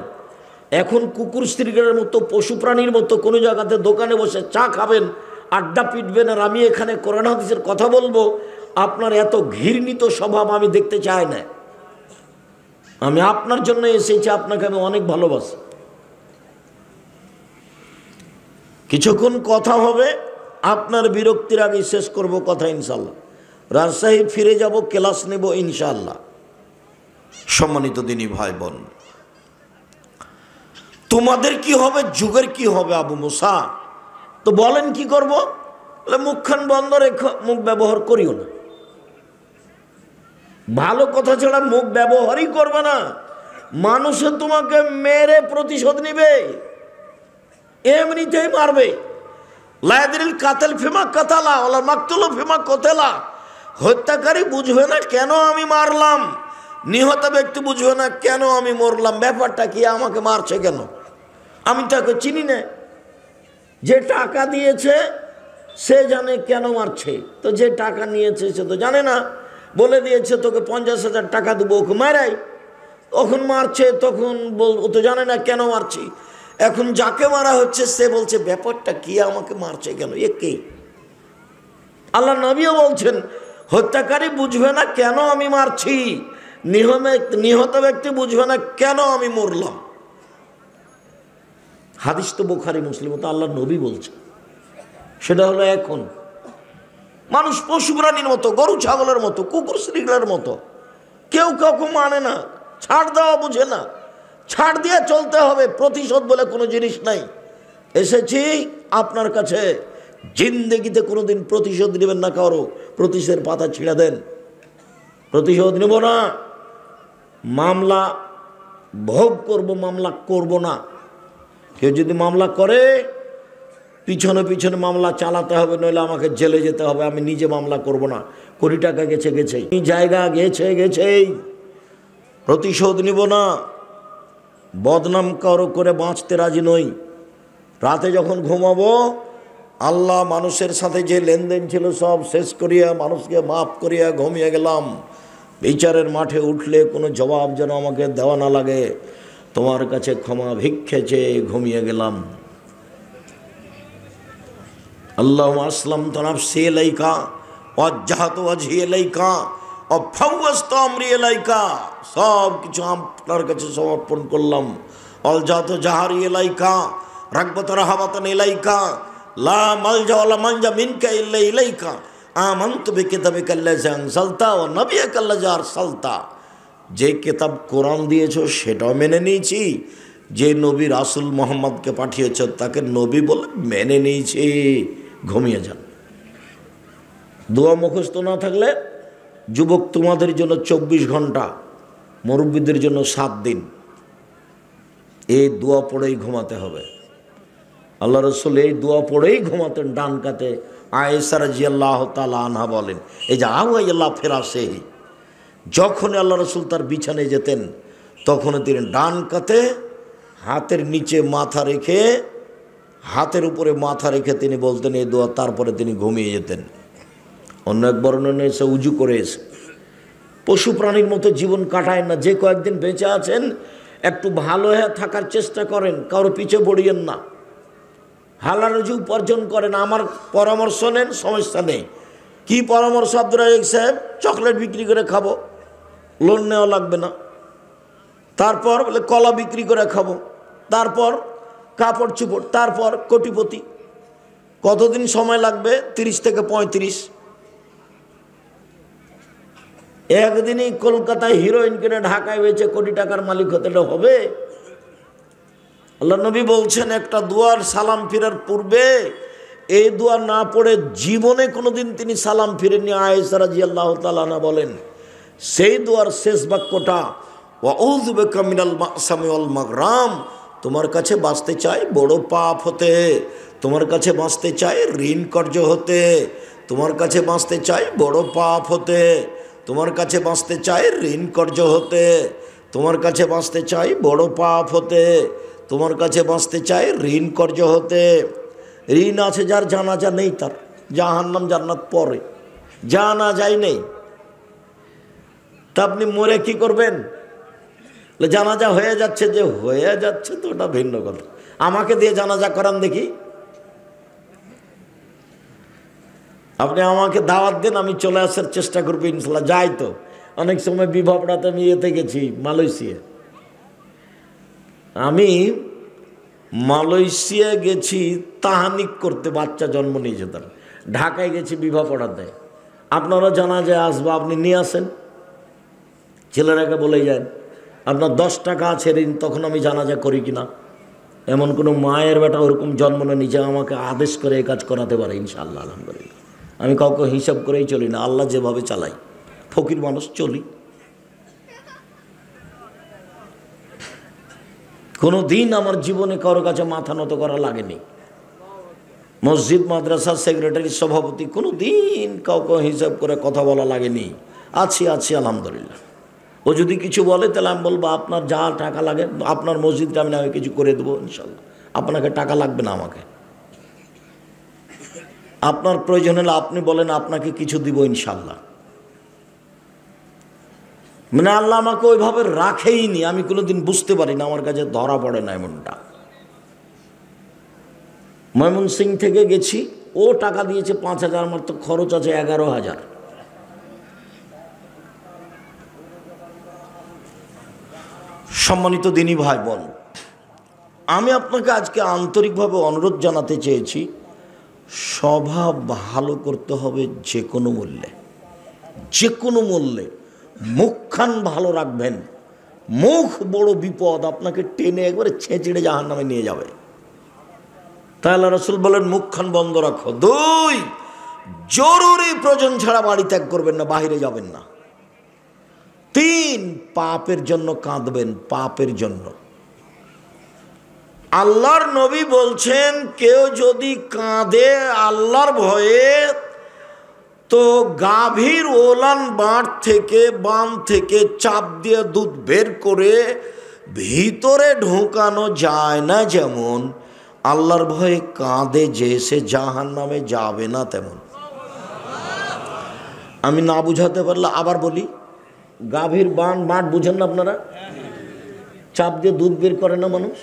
এখন কুকুর স্ত্রীগের মতো, পশু প্রাণীর মতো কোনো জায়গাতে দোকানে বসে চা খাবেন, আড্ডা পিটবেন, আর আমি এখানে কোরআন হাদিসের কথা বলবো, আপনার এত ঘৃণিত স্বভাব আমি দেখতে চাই না। আমি আপনার জন্য এসেছি, আপনাকে আমি অনেক ভালোবাসি। কিছুক্ষণ কথা হবে, আপনার বিরক্তির আগে শেষ করব কথা ইনশাল্লাহ। রাজশাহী ফিরে যাব, ক্লাস নেব ইনশাল্লাহ। সম্মানিত দিনী ভাই বোন, তোমাদের কি হবে, যুগের কি হবে আবু মুসা? তো বলেন কি করব? বলে মুখখান বন্ধ রেখো, মুখ ব্যবহার করিও না। ভালো কথা ছাড়া মুখ ব্যবহারই করবে না। মানুষে তোমাকে মেরে প্রতিশোধ নিবে, এমনিতেই মারবে। লায়াদিল কাতেল ফিমা কাতালা ওলা মাকতুল ফিমা কতেলা, হত্যাকারী বুঝবে না কেন আমি মারলাম, নিহত ব্যক্তি বুঝবে না কেন আমি মরলাম। ব্যাপারটা কি, আমাকে মারছে কেন? আমি তাকে চিনি না। যে টাকা দিয়েছে সে জানে কেন মারছে, তো যে টাকা নিয়েছে সে তো জানে না। বলে দিয়েছে তোকে 50,000 টাকা দেবো, ওকে মারাই, তখন মারছে, তখন ও তো জানে না কেন মারছি। এখন যাকে মারা হচ্ছে সে বলছে ব্যাপারটা কি, আমাকে মারছে কেন, এ কে? আল্লাহ নবীও বলছেন হত্যাকারী বুঝবে না কেন আমি মারছি, নিহত ব্যক্তি বুঝবে না কেন আমি মরলাম। হাদিস তো বুখারী মুসলিম, তো আল্লাহ নবী বলছে। সেটা হলো এখন মানুষ পশু প্রাণীর মতো, গরু ছাগলের মতো, কুকুর শ্রীগুলোর মতো, কেউ কাউকে মানে না, ছাড় দেওয়া বুঝে না। ছাড় দিয়ে চলতে হবে, প্রতিশোধ বলে কোনো জিনিস নাই। এসেছি আপনার কাছে, জিন্দেগিতে কোনোদিন প্রতিশোধ নেবেন না কারো, প্রতিশোধের পাতা ছিঁড়ে দেন। প্রতিশোধ নেব না, মামলা ভোগ করব, মামলা করব না। কেউ যদি মামলা করে পিছনে পিছনে মামলা চালাতে হবে, নইলে আমাকে জেলে যেতে হবে। আমি নিজে মামলা করব না। কোটি টাকা গেছে গেছেই, জায়গা গেছে গেছেই, প্রতিশোধ নিব না। বদনাম কারো করে বাঁচতে রাজি নই। রাতে যখন ঘুমাবো, আল্লাহ মানুষের সাথে যে লেনদেন ছিল সব শেষ করিয়া, মানুষকে মাফ করিয়া ঘুমিয়ে গেলাম। বিচারের মাঠে উঠলে কোনো জবাব যেন আমাকে দেওয়া না লাগে, তোমার কাছে ক্ষমা ভিক্ষে চেয়ে ঘুমিয়ে গেলাম। আল্লাহ আসলাম তো নাফসি ইলাইকা ওয়াজ্জাহতু ওয়াজহি ইলাইকা ওয়া ফাওয়াজতু আমরি ইলাইকা, সব কিছু আপনার কাছে সমর্পণ করলাম। অলজাতু জাহারি ইলাইকা রাগবাত রাহাবাতান ইলাইকা লা মালজা ওয়ালা মানজা মিনকা ইল্লা ইলাইকা আমানতু বিকিতাবিকা আল্লাযী আনজালতা ওয়া নাবিয়্যাকা আল্লাযী আরসালতা। যে কিতাব কোরআন দিয়েছো সেটাও মেনে নিয়েছি, যে নবী রাসূল মুহাম্মদকে পাঠিয়েছ তাকে নবী বলে মেনে নিয়েছি। ঘুমিয়ে যান। দোয়া মুখস্থ না থাকলে যুবক তোমাদের জন্য 24 ঘন্টা, মুরব্বীদের জন্য 7 দিন। এই দোয়া পড়েই ঘুমাতে হবে। আল্লাহ রসুল এই দোয়া পড়েই ঘুমাতেন ডান কাতে। আয়েশা রাদিয়াল্লাহু তাআলা আনহা বলেন, এই যে আওয়াইল্লাহ ফেরাসে, যখন আল্লাহ রসুল তার বিছানায় যেতেন তখন তিনি ডান কাতে হাতের নিচে মাথা রেখে, হাতের উপরে মাথা রেখে তিনি বলতেন এই দোয়া, তারপরে তিনি ঘুমিয়ে যেতেন। অন্য এক বর্ণনা এসে উজু করে এসে। পশু প্রাণীর মতো জীবন কাটায় না। যে কয়েকদিন বেঁচে আছেন একটু ভালো হয়ে থাকার চেষ্টা করেন, কারো পিছে পড়িয়েন না, হালাল রুজি উপার্জন করেন। আমার পরামর্শ নেন, সমস্যা নেই। কি পরামর্শ আব্দুর রাজ্জাক সাহেব? চকলেট বিক্রি করে খাবো, লোন নেওয়া লাগবে না। তারপর বলে কলা বিক্রি করে খাবো, তারপর কাপড় চুপড়, তারপর কোটিপতি। কতদিন সময় লাগবে? 30 থেকে 35। একদিনই কলকাতায় হিরোইন কিনে ঢাকায় বেচে কোটি টাকার মালিক হতে হবে? আল্লাহ নবী বলছেন একটা দুয়ার সালাম ফিরার পূর্বে এই দোয়া না পড়ে জীবনে কোনোদিন তিনি সালাম ফিরেননি। আয়েশা রাদিয়াল্লাহু তাআলা আনহা বলেন, সেই দোয়ার শেষ বাক্যটা ওয়াউযু বিকা মিনাল মাসামি ওয়াল মাগরাম, তোমার কাছে বাঁচতে চাই বড় পাপ হতে, তোমার কাছে বাঁচতে চাই ঋণ কর্য হতে, তোমার কাছে বাঁচতে চাই বড় পাপ হতে, তোমার কাছে বাঁচতে চাই ঋণ কর্য হতে, তোমার কাছে বাঁচতে চাই বড় পাপ হতে, তোমার কাছে বাঁচতে চাই ঋণ কর্য হতে। ঋণ আছে যার, জানাজা নেই তার, জাহান্নাম জান্নাত পরে, জানাজাই নেই। তা আপনি মরে কি করবেন? জানাজা হয়ে যাচ্ছে, যে হয়ে যাচ্ছে তো ওটা ভিন্ন কথা। আমাকে দিয়ে জানাজা করান দেখি। আপনি আমাকে দাওয়াত দেন, আমি চলে আসার চেষ্টা করবো ইনশাল্লাহ। যাই তো অনেক সময় বিভাবড়াতে আমি এতে গেছি, মালয়েশিয়া। আমি মালয়েশিয়া গেছি তাহানিক করতে, বাচ্চা জন্ম নিয়েছে তার। ঢাকায় গেছি বিবাহ পড়াতে। আপনারা জানা যায় আসবো, আপনি নিয়ে আসেন, ছেলেরাকে বলে যান আপনার 10 টাকা আছে ঋণ, তখন আমি জানাজা করি কিনা। এমন কোনো মায়ের বেটা ওরকম জন্ম না নিজে আমাকে আদেশ করে এই কাজ করাতে পারে ইনশাআল্লাহ, আলহামদুলিল্লাহ। আমি কাউকে হিসাব করেই চলি না, আল্লাহ যেভাবে চালাই, ফকির মানুষ চলি। কোনো দিন আমার জীবনে কারোর কাছে মাথা নত করা লাগেনি। মসজিদ মাদ্রাসার সেক্রেটারি সভাপতি, কোনো দিন কাউকে হিসাব করে কথা বলা লাগেনি। আছি আলহামদুলিল্লাহ। ও যদি কিছু বলে তাহলে আমি বলবো আপনার যা টাকা লাগে, আপনার মসজিদটা আমি কিছু করে দেবো ইনশাল্লাহ, আপনাকে টাকা লাগবে না আমাকে। আপনার প্রয়োজন হলে আপনি বলেন, আপনাকে কিছু দিব ইনশাল্লাহ। মানে আল্লাহ আমাকে ওইভাবে রাখেইনি, আমি কোনোদিন বুঝতে পারি না, আমার কাছে ধরা পড়ে না এমনটা। ময়মনসিংহ থেকে গেছি, ও টাকা দিয়েছে 5,000, আমার তো খরচ আছে 11,000। সম্মানিত দিনী ভাই বোন, আমি আপনাকে আজকে আন্তরিকভাবে অনুরোধ জানাতে চেয়েছি, স্বভাব ভালো করতে হবে যে কোনো মূল্যে, যে কোনো মূল্যে। মুখখান ভালো রাখবেন, মুখ বড় বিপদ, আপনাকে টেনে একবারে ছেঁচড়ে জাহান্নামে নিয়ে যাবে। তাই আল্লাহ রাসূল বলেন মুখখান বন্ধ রাখো। 2, জরুরি প্রয়োজন ছাড়া বাড়ি ত্যাগ করবেন না, বাহিরে যাবেন না। 3, পাপের জন্য কাঁদবেন, পাপের জন্য। আল্লাহর নবী বলছেন কেউ যদি কাঁদে আল্লাহর ভয়ে, তো গাভীর ওলান বান থেকে চাপ দিয়ে দুধ বের করে ভিতরে ঢোকানো যায় না, যেমন আল্লাহর ভয়ে কাঁদে যে সে জাহান্নামে যাবে না তেমন। আমি না বুঝাতে পারলে আবার বলি, গাভীর বাট বুঝেন না আপনারা? চাপ দিয়ে দুধ বের করে না মানুষ।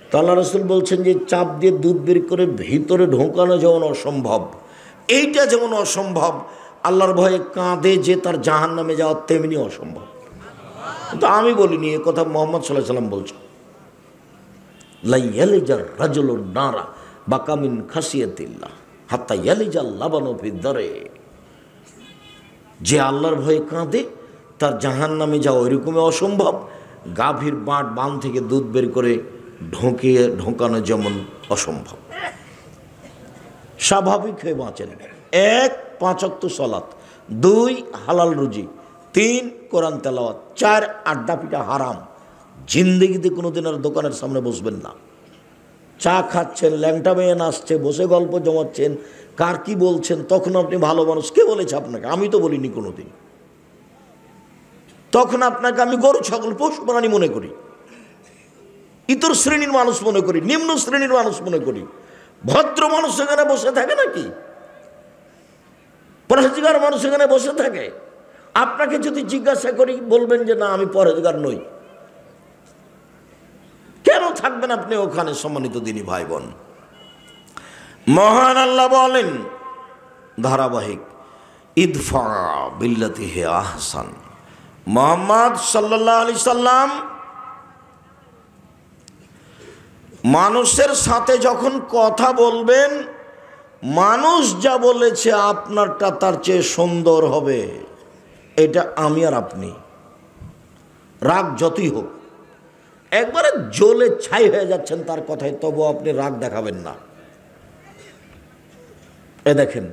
তো আল্লাহ রাসূল বলছেন যে চাপ দিয়ে দুধ বের করে ভিতরে ঢোকানো যেমন অসম্ভব, এইটা যেমন অসম্ভব, আল্লাহর ভয়ে কাঁদে যে তার জাহান্নামে যাওয়া তেমনি অসম্ভব। কিন্তু আমি বলিনি, এ কথা মুহাম্মদ সাল্লাল্লাহু আলাইহি ওয়াসাল্লাম বলছেন। লা ইয়ালিজার রাজুলুন নারা বাকা মিন খাসিয়াতিল্লাহ হাত্তা ইয়ালিজাল লাবানু ফিদ দারে। যে আল্লাহর ভয়ে কাঁদে তার জাহান্নামে যাওয়া ওইরকমই অসম্ভব, গাভীর বান থেকে দুধ বের করে ঢোকানো যেমন অসম্ভব। স্বাভাবিক হয়ে বাঁচেন। 1, 5 ওয়াক্ত সালাত, 2 হালাল রুজি, 3 কোরআন তেলাওয়াত, 4 আড্ডা পিটা হারাম। জিন্দেগিতে কোনোদিন আর দোকানের সামনে বসবেন না। চা খাচ্ছেন, ল্যাংটা মেয়ে নাচছে, বসে গল্প জমাচ্ছেন, কার কি বলছেন, তখন আপনি ভালো মানুষ। কে বলেছে আপনাকে? আমি তো বলিনি কোনোদিন। তখন আপনাকে আমি গরু ছাগল পশু প্রাণী মনে করি, ইতর শ্রেণীর মানুষ মনে করি, নিম্ন শ্রেণীর মানুষ মনে করি। ভদ্র মানুষ এখানে বসে থাকে নাকি? পরহেজগার মানুষ এখানে বসে থাকে? আপনাকে যদি জিজ্ঞাসা করি বলবেন যে না আমি পরহেজগার নই। কেন থাকবেন আপনি ওখানে? সম্মানিত দিনী ভাই বোন, মহান আল্লাহ বলেন ধারাবাহিক, ইদফা বিল্লাতি হে আহসান। মুহাম্মদ সাল্লাল্লাহু আলাইহি সাল্লাম মানুষের সাথে যখন কথা বলবেন, মানুষ যা বলেছে আপনারটা তার চেয়ে সুন্দর হবে, এটা আমি আর আপনি। রাগ যতই হোক, একবারে জ্বলে ছাই হয়ে যাচ্ছেন তার কথায়, তবু আপনি রাগ দেখাবেন না। এ দেখেন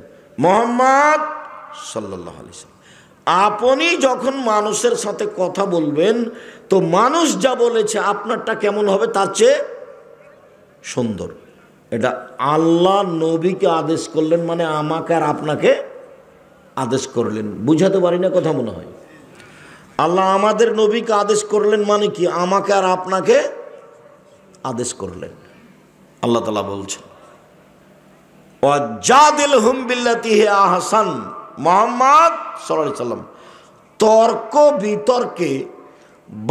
মুহাম্মদ সাল্লাল্লাহু আলাইহি সাল্লাম, আপনি যখন মানুষের সাথে কথা বলবেন তো মানুষ যা বলেছে আপনারটা কেমন হবে তার চেয়ে সুন্দর। এটা আল্লাহ নবীকে আদেশ করলেন, মানে আমাকে আর আপনাকে আদেশ করলেন। বুঝাতে পারি না কথা মনে হয়? আল্লাহ আমাদের নবীকে আদেশ করলেন মানে কি? আমাকে আর আপনাকে আদেশ করলেন। আল্লাহ তাআলা বলছেন ওয়াজাদিলহুম বিল্লাতি হি আহসান। মুহাম্মদ সাল্লাল্লাহু আলাইহি সাল্লাম তর্ক বিতর্কে,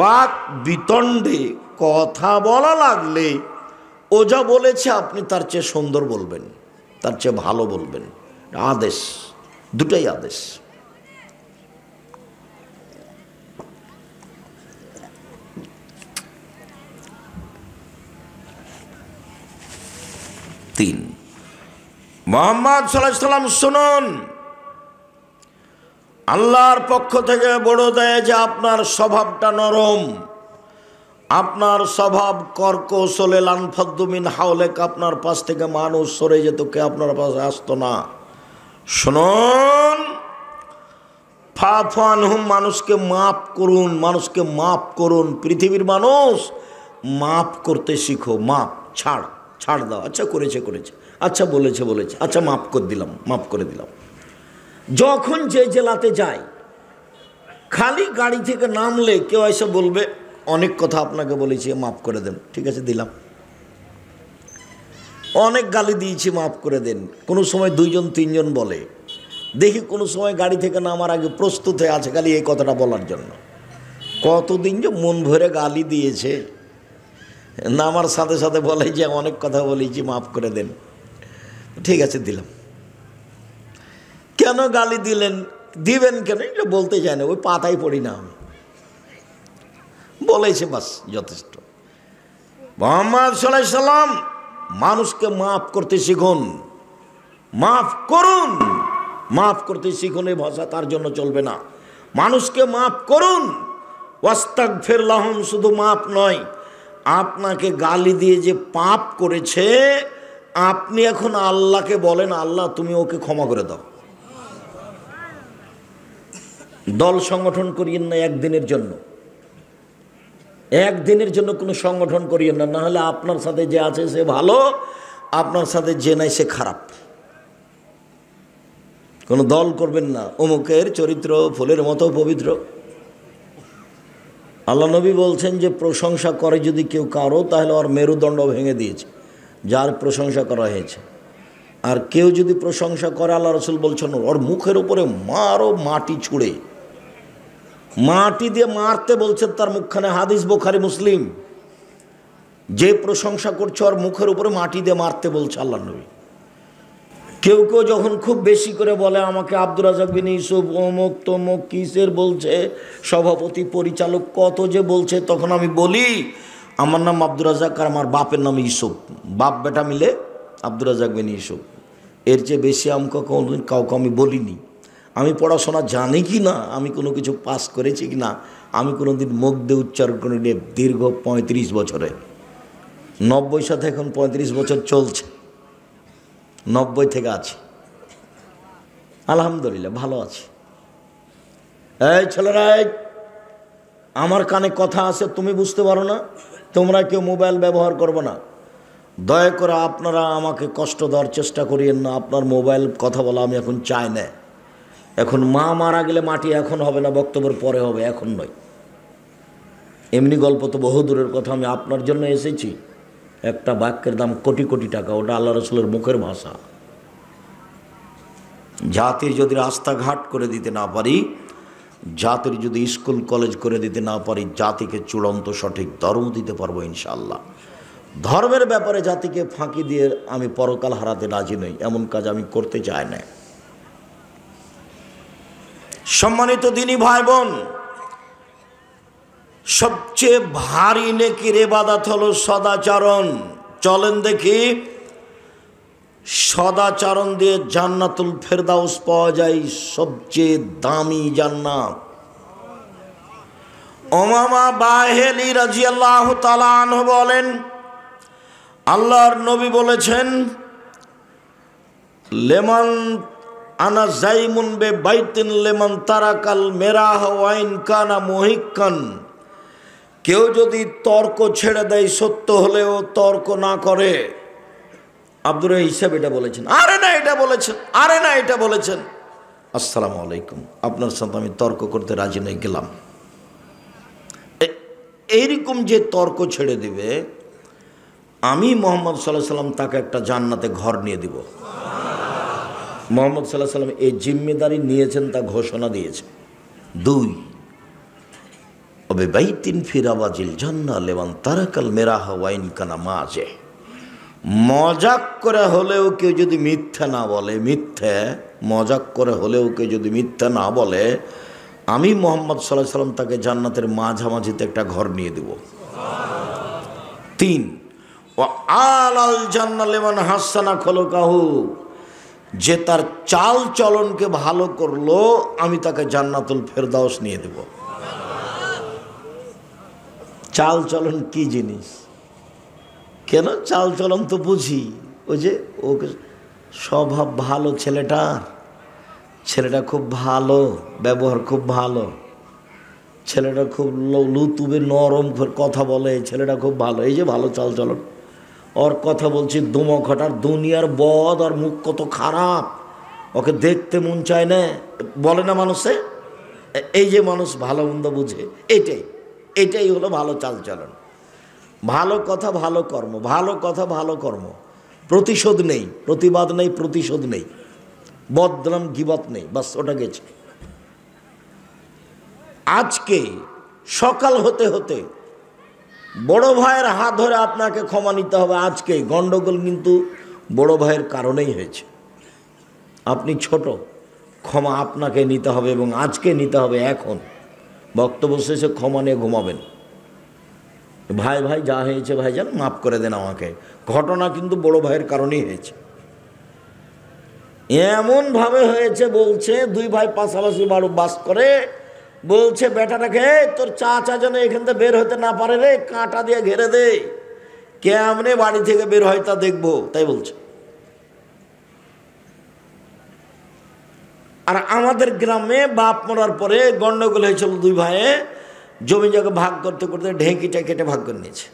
বাক বিতণ্ডে কথা বলা লাগলে ও যা বলেছে আপনি তার চেয়ে সুন্দর বলবেন, তার চেয়ে ভালো বলবেন। আদেশ, দুটাই আদেশ। তিন, মুহাম্মদ সাল্লাল্লাহু আলাইহি সাল্লাম শুনুন, আল্লাহর পক্ষ থেকে বড় দেয় যে আপনার স্বভাবটা নরম, আপনার স্বভাব কর্কশলে লানফাদ্দু মিন হাওলেক, আপনার পাশ থেকে মানুষ সরে যেত, কে আপনার পাশে আসতো না। শুনুন, ফাফু আনহুম, মানুষকে মাফ করুন, মানুষকে মাফ করুন। পৃথিবীর মানুষ মাফ করতে শিখো। মাফ, ছাড়, ছাড় দাও। আচ্ছা করেছে করেছে, আচ্ছা বলেছে বলেছে, আচ্ছা মাফ করে দিলাম, মাফ করে দিলাম। যখন যে জেলাতে যায়, খালি গাড়ি থেকে নামলে কেউ এসে বলবে অনেক কথা আপনাকে বলেছি, মাফ করে দেন। ঠিক আছে দিলাম। অনেক গালি দিয়েছি, মাফ করে দেন। কোনো সময় 2 জন 3 জন বলে, দেখি কোনো সময় গাড়ি থেকে নামার আগে প্রস্তুত হয়ে আছে খালি এই কথাটা বলার জন্য। কতদিন যে মন ভরে গালি দিয়েছে, নামার সাথে সাথে বলে যে অনেক কথা বলেছি, মাফ করে দেন। ঠিক আছে দিলাম। কেন গালি দিলেন, দিবেন কেন এটা বলতে চায় না, ওই পাতায় পড়ি না আমি, বলেছে বাস যথেষ্ট। মুহাম্মদ সাল্লাল্লাহু আলাইহি সাল্লাম মানুষকে মাফ করতে শিখুন, মাফ করুন, মাফ করতে শিখুন। এই ভাষা তার জন্য চলবে না। মানুষকে মাফ করুন, ওয়াস্তাগফির লাহুম, শুধু মাফ নয়, আপনাকে গালি দিয়ে যে পাপ করেছে আপনি এখন আল্লাহকে বলেন আল্লাহ তুমি ওকে ক্ষমা করে দাও। দল সংগঠন করিয়েন না একদিনের জন্য, একদিনের জন্য কোনো সংগঠন করিয়েন না, না হলে আপনার সাথে যে আছে সে ভালো, আপনার সাথে যে নাই সে খারাপ। কোনো দল করবেন না, অমুকের চরিত্র ফুলের মতো পবিত্র। আল্লাহ নবী বলছেন যে প্রশংসা করে যদি কেউ কারো, তাহলে ওর মেরুদণ্ড ভেঙে দিয়েছে যার প্রশংসা করা হয়েছে। আর কেউ যদি প্রশংসা করে, আল্লাহ রসুল বলছেন ওর মুখের উপরে মারো, মাটি ছুঁড়ে, মাটি দিয়ে মারতে বলছেন তার মুখখানে। হাদিস বুখারী মুসলিম। যে প্রশংসা করছে ওর মুখের উপরে মাটি দিয়ে মারতে বলছে আল্লাহ নবী। কেউ কেউ যখন খুব বেশি করে বলে আমাকে আব্দুর রাজ্জাক বিন ইউসুফ অমুক তমুক কিসের বলছে, সভাপতি পরিচালক কত যে বলছে, তখন আমি বলি আমার নাম আব্দুর রাজ্জাক আর আমার বাপের নাম ইউসুফ, বাপ বেটা মিলে আব্দুর রাজ্জাক বিন ইউসুফ। এর চেয়ে বেশি আমাকে কোনোদিন কাউকে আমি বলিনি। আমি পড়াশোনা জানি কি না, আমি কোনো কিছু পাস করেছি কি না, আমি কোনো দিন মুখ দিয়ে উচ্চারণ করে নিয়ে দীর্ঘ 35 বছরে, 90 সাথে এখন 35 বছর চলছে, 90 থেকে আছি, আলহামদুলিল্লাহ ভালো আছি। এই ছেলেরা, আমার কানে কথা আছে, তুমি বুঝতে পারো না? তোমরা কেউ মোবাইল ব্যবহার করবে না। দয়া করে আপনারা আমাকে কষ্ট দেওয়ার চেষ্টা করিয়েন না। আপনার মোবাইল কথা বলা আমি এখন চাই না। এখন মা মারা গেলে মাটি এখন হবে না, বক্তব্যের পরে হবে, এখন নয়। এমনি গল্প তো বহু দূরের কথা। আমি আপনার জন্য এসেছি। একটা বাক্যের দাম কোটি কোটি টাকা, ওটা আল্লাহ রসুলের মুখের ভাষা। জাতির যদি রাস্তাঘাট করে দিতে না পারি, জাতির যদি স্কুল কলেজ করে দিতে না পারি, জাতিকে চূড়ান্ত সঠিক ধর্ম দিতে পারবো ইনশাআল্লাহ। ধর্মের ব্যাপারে জাতিকে ফাঁকি দিয়ে আমি পরকাল হারাতে রাজি নই, এমন কাজ আমি করতে চাই না। সম্মানিত দিনী ভাই বোন, সবচেয়ে ভারী নেকির ইবাদত হলো সদাচরণ। চলেন দেখি সদাচরণ দিয়ে জান্নাতুল ফেরদাউস পাওয়া যায়, সবচেয়ে দামি জান্নাত। উমামা বাহেলি রাদিয়াল্লাহু তাআলা আনহু বলেন, আল্লাহর নবী বলেছেন, লেমান আনা জাইমুন বে বাইতিন লেমান তারাকাল মেরাহ ওয়াইন কানা মুহিক্কান। কেউ যদি তর্ক ছেড়ে দেয়, সত্য হলেও তর্ক না করে। আব্দুর হিসাব এটা বলেছেন, আরে না এটা বলেছেন, আরে না এটা বলেছেন। আসসালামু আলাইকুম, আপনার সাথে আমি তর্ক করতে রাজি নই, গেলাম। এইরকম যে তর্ক ছেড়ে দিবে, আমি মোহাম্মদ সাল্লাল্লাহু আলাইহি সাল্লাম তাকে একটা জান্নাতে ঘর নিয়ে দিব। মোহাম্মদ সাল্লাল্লাহু আলাইহি সাল্লাম এই জিম্মেদারি নিয়েছেন, তা ঘোষণা দিয়েছে। 2, ওবে বাইতিন ফিরাবাজিল জান্নাহ লিমান তারাকাল মিরাহ ওয়াইন কানা মাজে। মজাক করে হলেও কেউ যদি মিথ্যা না বলে, মজাক করে হলেও কেউ যদি মিথ্যা না বলে, আমি মোহাম্মদ সাল্লাল্লাহু আলাইহি সাল্লাম তাকে জান্নাতের মাঝামাঝিতে একটা ঘর নিয়ে দেব। 3, ও আলাল জান্নাহ লিমান হাসানা খলকাহু। যে তার চাল চলনকে ভালো করলো, আমি তাকে জান্নাতুল ফেরদাউস নিয়ে দেব। চাল চলন কি জিনিস? কেন চাল চলন তো বুঝি, ওই যে ওকে স্বভাব ভালো, ছেলেটা খুব ভালো, ব্যবহার খুব ভালো, ছেলেটা খুব লুতুবে নরম কথা বলে, ছেলেটা খুব ভালো, এই যে ভালো চাল চলন। ওর কথা বলছি দুমখটার দুনিয়ার বদ, আর মুখ কত খারাপ, ওকে দেখতে মন চায় না, বলে না মানুষে। এই যে মানুষ ভালো মন্দ বুঝে, এটাই হলো ভালো চাল চলন। ভালো কথা ভালো কর্ম, ভালো কথা ভালো কর্ম, প্রতিশোধ নেই, প্রতিবাদ নেই, প্রতিশোধ নেই, বদনাম গিবত নেই, বাস ওটা গেছে। আজকে সকাল হতে হতে বড় ভাইয়ের হাত ধরে আপনাকে ক্ষমা নিতে হবে। আজকে গন্ডগোল কিন্তু বড় ভাইয়ের কারণেই হয়েছে। আপনি ছোট, ক্ষমা আপনাকে নিতে হবে, এবং আজকে নিতে হবে। এখন বক্তব্য শেষে ক্ষমা নিয়ে ঘুমাবেন। ভাই যা হয়েছে ভাইজান মাফ করে দেন আমাকে। ঘটনা কিন্তু বড় ভাইয়ের কারণেই হয়েছে। এমনভাবে হয়েছে, বলছে 2 ভাই পাশাপাশি বাস করে, বলছে বেটাটাকে, তোর চাচা যেন এখান থেকে বের হতে না পারে রে, কাঁটা দিয়ে ঘেরে দে, কেমনে বাড়ি থেকে বের হয় তা দেখবো, তাই বলছে। আর আমাদের গ্রামে বাপ মরার পরে গন্ডগোল হয়েছিল, 2 ভাইয়ে জমি জায়গা ভাগ করতে করতে ঢেঁকিটা কেটে ভাগ করে নিয়েছে।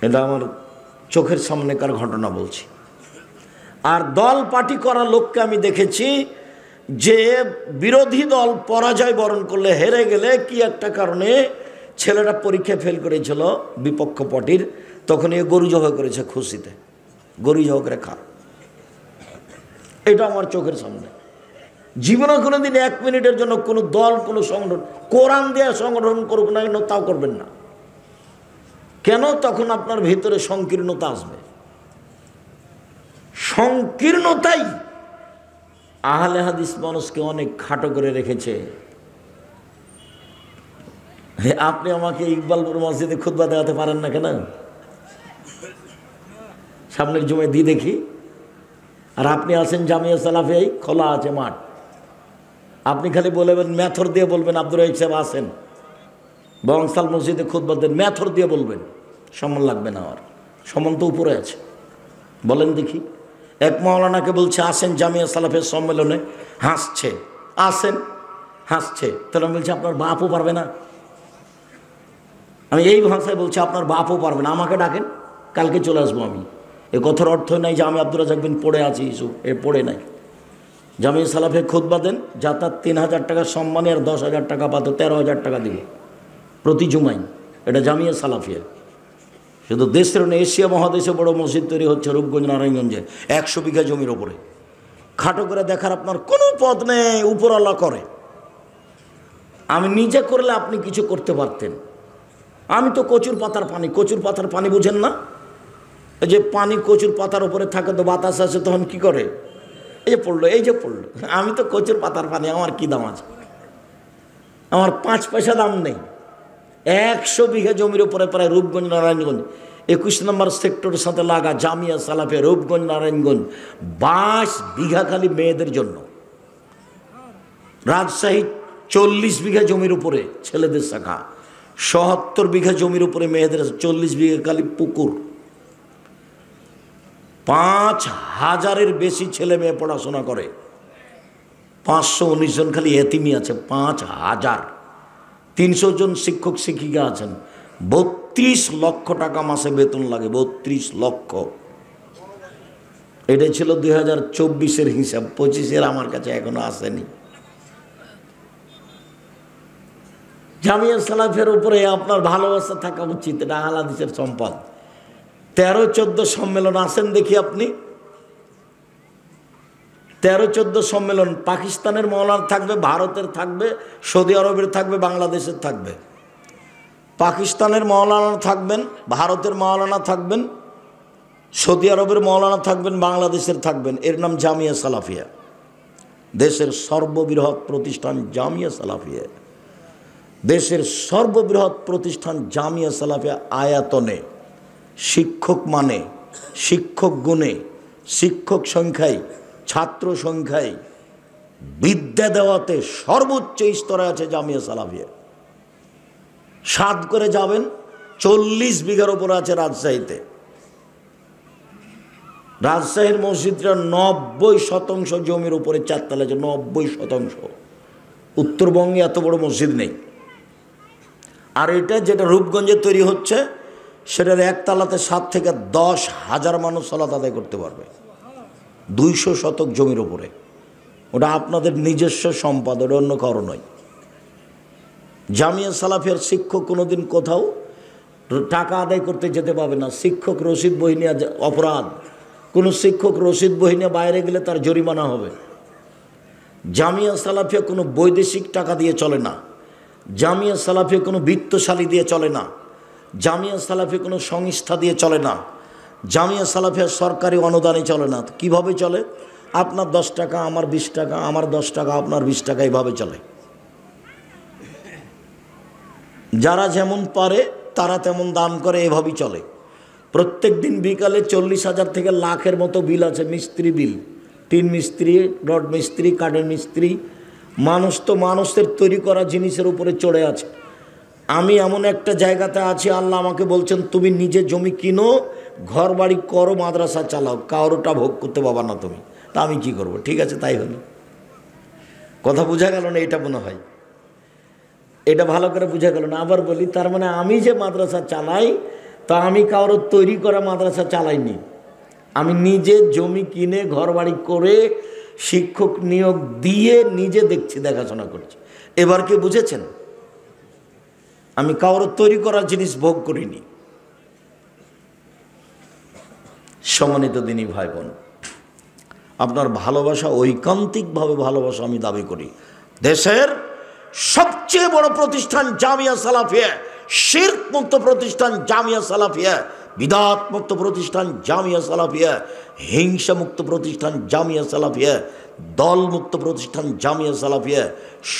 এটা আমার চোখের সামনেকার ঘটনা বলছি। আর দল পার্টি করা লোককে আমি দেখেছি, যে বিরোধী দল পরাজয় বরণ করলে, হেরে গেলে কি একটা কারণে ছেলেটা পরীক্ষা ফেল করেছিল বিপক্ষ পার্টির, তখন এ গরু জবাই করেছে খুশিতে, গরু জবাই করে খা। এটা আমার চোখের সামনে। জীবনে কোনো দিন 1 মিনিটের জন্য কোনো দল, কোনো সংগঠন, কোরআন দিয়ে সংগঠন করুক না কেন, তাও করবেন না। কেন? তখন আপনার ভিতরে সংকীর্ণতা আসবে। সংকীর্ণতাই আহলে হাদিস মানুষকে অনেক খাটো করে রেখেছে। আপনি আমাকে ইকবালপুর মসজিদে খুতবা দেখাতে পারেন না কেন? সামনের জুমায় দিয়ে দেখি। আর আপনি আছেন জামিয়া সালাফিয়ায়, খোলা আছে মাঠ, আপনি খালি বলবেন, মেথর দিয়ে বলবেন আব্দুর রহিক সাহেব আছেন, বরংসাল মসজিদে খুতবা দেন, মেথর দিয়ে বলবেন, সম্মান লাগবে না। আর সম্মান তো উপরে আছে। বলেন দেখি, এক মাওলানাকে বলছে আসেন জামিয়া সালাফের সম্মেলনে, হাসছে, আসেন, হাসছে। তাহলে আমি বলছি আপনার বাপও পারবে না। আমি এই ভাষায় বলছি আপনার বাপও পারবে না, আমাকে ডাকেন, কালকে চলে আসবো আমি। এ কথার অর্থ নাই যে আমি আব্দুর রাজ্জাক বিন পড়ে আছি, ইসু এ পড়ে নাই। জামিয়া সালাফে খুতবা দেন, যাতায়াত 3,000 টাকা সম্মানে আর 10,000 টাকা পাতো, 13,000 টাকা দিব প্রতি জুমাই। এটা জামিয়া সালাফিয়া। শুধু দেশের না, এশিয়া মহাদেশে বড় মসজিদ তৈরি হচ্ছে রূপগঞ্জ নারায়ণগঞ্জে 100 বিঘা জমির ওপরে। খাটো করে দেখার আপনার কোনো পথ নেই, উপরওয়ালা করে। আমি নিজে করলে আপনি কিছু করতে পারতেন। আমি তো কচুর পাতার পানি, কচুর পাতার পানি বুঝেন না? এই যে পানি কচুর পাতার উপরে থাকে তো বাতাস আসে, তখন কি করে? এই যে পড়লো, এই যে পড়লো। আমি তো কচুর পাতার পানি, আমার কি দাম আছে? আমার 5 পয়সা দাম নেই। 100 বিঘা জমির উপরে প্রায় রূপগঞ্জ নারায়ণগঞ্জ 21 নম্বর সেক্টরের সাথে লাগা জামিয়া সালাফিয়া রূপগঞ্জ নারায়ণগঞ্জ 22 বিঘা খালি মেয়েদের জন্য। রাজশাহী 40 বিঘা জমির উপরে ছেলেদের শাখা, 77 বিঘা জমির উপরে মেয়েদের, 40 বিঘা খালি পুকুর। 5,000-এর বেশি ছেলে মেয়ে পড়াশোনা করে। 519 জন খালি এতিমি আছে, 5,000। 300 জন শিক্ষক শিক্ষিকা আছেন। 32 লক্ষ টাকা মাসে বেতন লাগে, 32 লক্ষ। এটা ছিল 2024-এর হিসাব, 25-এর আমার কাছে এখনো আসেনি। জামিয়া সালাফের উপরে আপনার ভালোবাসা থাকা উচিত, এটা আহলে হাদিসের সম্পদ। 13-14 সম্মেলন আসেন দেখি আপনি। 13-14 সম্মেলন পাকিস্তানের মওলানা থাকবে, ভারতের থাকবে, সৌদি আরবের থাকবে, বাংলাদেশের থাকবে। পাকিস্তানের মওলানা থাকবেন, ভারতের মওলানা থাকবেন, সৌদি আরবের মওলানা থাকবেন, বাংলাদেশের থাকবেন। এর নাম জামিয়া সালাফিয়া। দেশের সর্ববৃহৎ প্রতিষ্ঠান জামিয়া সালাফিয়া। দেশের সর্ববৃহৎ প্রতিষ্ঠান জামিয়া সালাফিয়া। আয়াতনে, শিক্ষক মানে, শিক্ষক গুণে, শিক্ষক সংখ্যায়, ছাত্র সংখ্যায়, বিদ্যা দেওয়াতে সর্বোচ্চ স্তরে আছে জামিয়া সালাফিয়া। সাত করে যাবেন, 40 বিঘার উপরে আছে রাজশাহীতে। রাজশাহীর মসজিদটা 90% জমির উপরে 4 তলা আছে, 90%। উত্তরবঙ্গে এত বড় মসজিদ নেই। আর এটা যেটা রূপগঞ্জে তৈরি হচ্ছে, সেটার 1 তলাতে 7 থেকে 10,000 মানুষ সালাত আদায় করতে পারবে। 200 শতক জমির উপরে। ওটা আপনাদের নিজস্ব সম্পদ, ওটা অন্য কারো নয়। জামিয়া সালাফিয়ার শিক্ষক কোনোদিন কোথাও টাকা আদায় করতে যেতে পাবে না। শিক্ষক রসিদ বই নিয়ে অপরাধ। কোনো শিক্ষক রসিদ বই নিয়ে বাইরে গেলে তার জরিমানা হবে। জামিয়া সালাফিয়া কোনো বৈদেশিক টাকা দিয়ে চলে না। জামিয়া সালাফিয়া কোনো বিত্তশালী দিয়ে চলে না। জামিয়া সালাফিয়া কোনো সংস্থা দিয়ে চলে না। জামিয়া সালাফিয়া সরকারি অনুদানে চলে না। কিভাবে চলে? আপনার 10 টাকা, আমার 20 টাকা, আমার 10 টাকা, আপনার 20 টাকা, এইভাবে চলে। যারা যেমন পারে তারা তেমন দান করে, এভাবেই চলে। প্রত্যেক দিন বিকালে 40,000 থেকে লাখের মতো বিল আছে, মিস্ত্রি বিল। টিন মিস্ত্রি, রড মিস্ত্রি, কাঠের মিস্ত্রি। মানুষ তো মানুষের তৈরি করা জিনিসের উপরে চড়ে আছে। আমি এমন একটা জায়গাতে আছি, আল্লাহ আমাকে বলছেন তুমি নিজে জমি কিনো, ঘর বাড়ি করো, মাদ্রাসা চালাও, কারোটা ভোগ করতে পাবা না তুমি। তা আমি কি করব? ঠিক আছে, তাই হলো। কথা বোঝা গেল না? এটা মনে হয় এটা ভালো করে বোঝা গেল না। আবার বলি, তার মানে আমি যে মাদ্রাসা চালাই, তা আমি কারোর তৈরি করা মাদ্রাসা চালাইনি। আমি নিজে জমি কিনে ঘর বাড়ি করে শিক্ষক নিয়োগ দিয়ে নিজে দেখছি, দেখাশোনা করছি। এবার কি বুঝেছেন? আমি কারোর তৈরি করা জিনিস ভোগ করিনি। সম্মানিত দিনী ভাই বোন, আপনার ভালোবাসা, ঐকান্তিকভাবে ভালোবাসা আমি দাবি করি। দেশের সবচেয়ে বড় প্রতিষ্ঠান জামিয়া সালাফিয়া, শিরক মুক্ত প্রতিষ্ঠান জামিয়া সালাফিয়া, বিদআত মুক্ত প্রতিষ্ঠান জামিয়া সালাফিয়া, হিংসা মুক্ত প্রতিষ্ঠান জামিয়া সালাফিয়া, দল মুক্ত প্রতিষ্ঠান জামিয়া সালাফিয়া,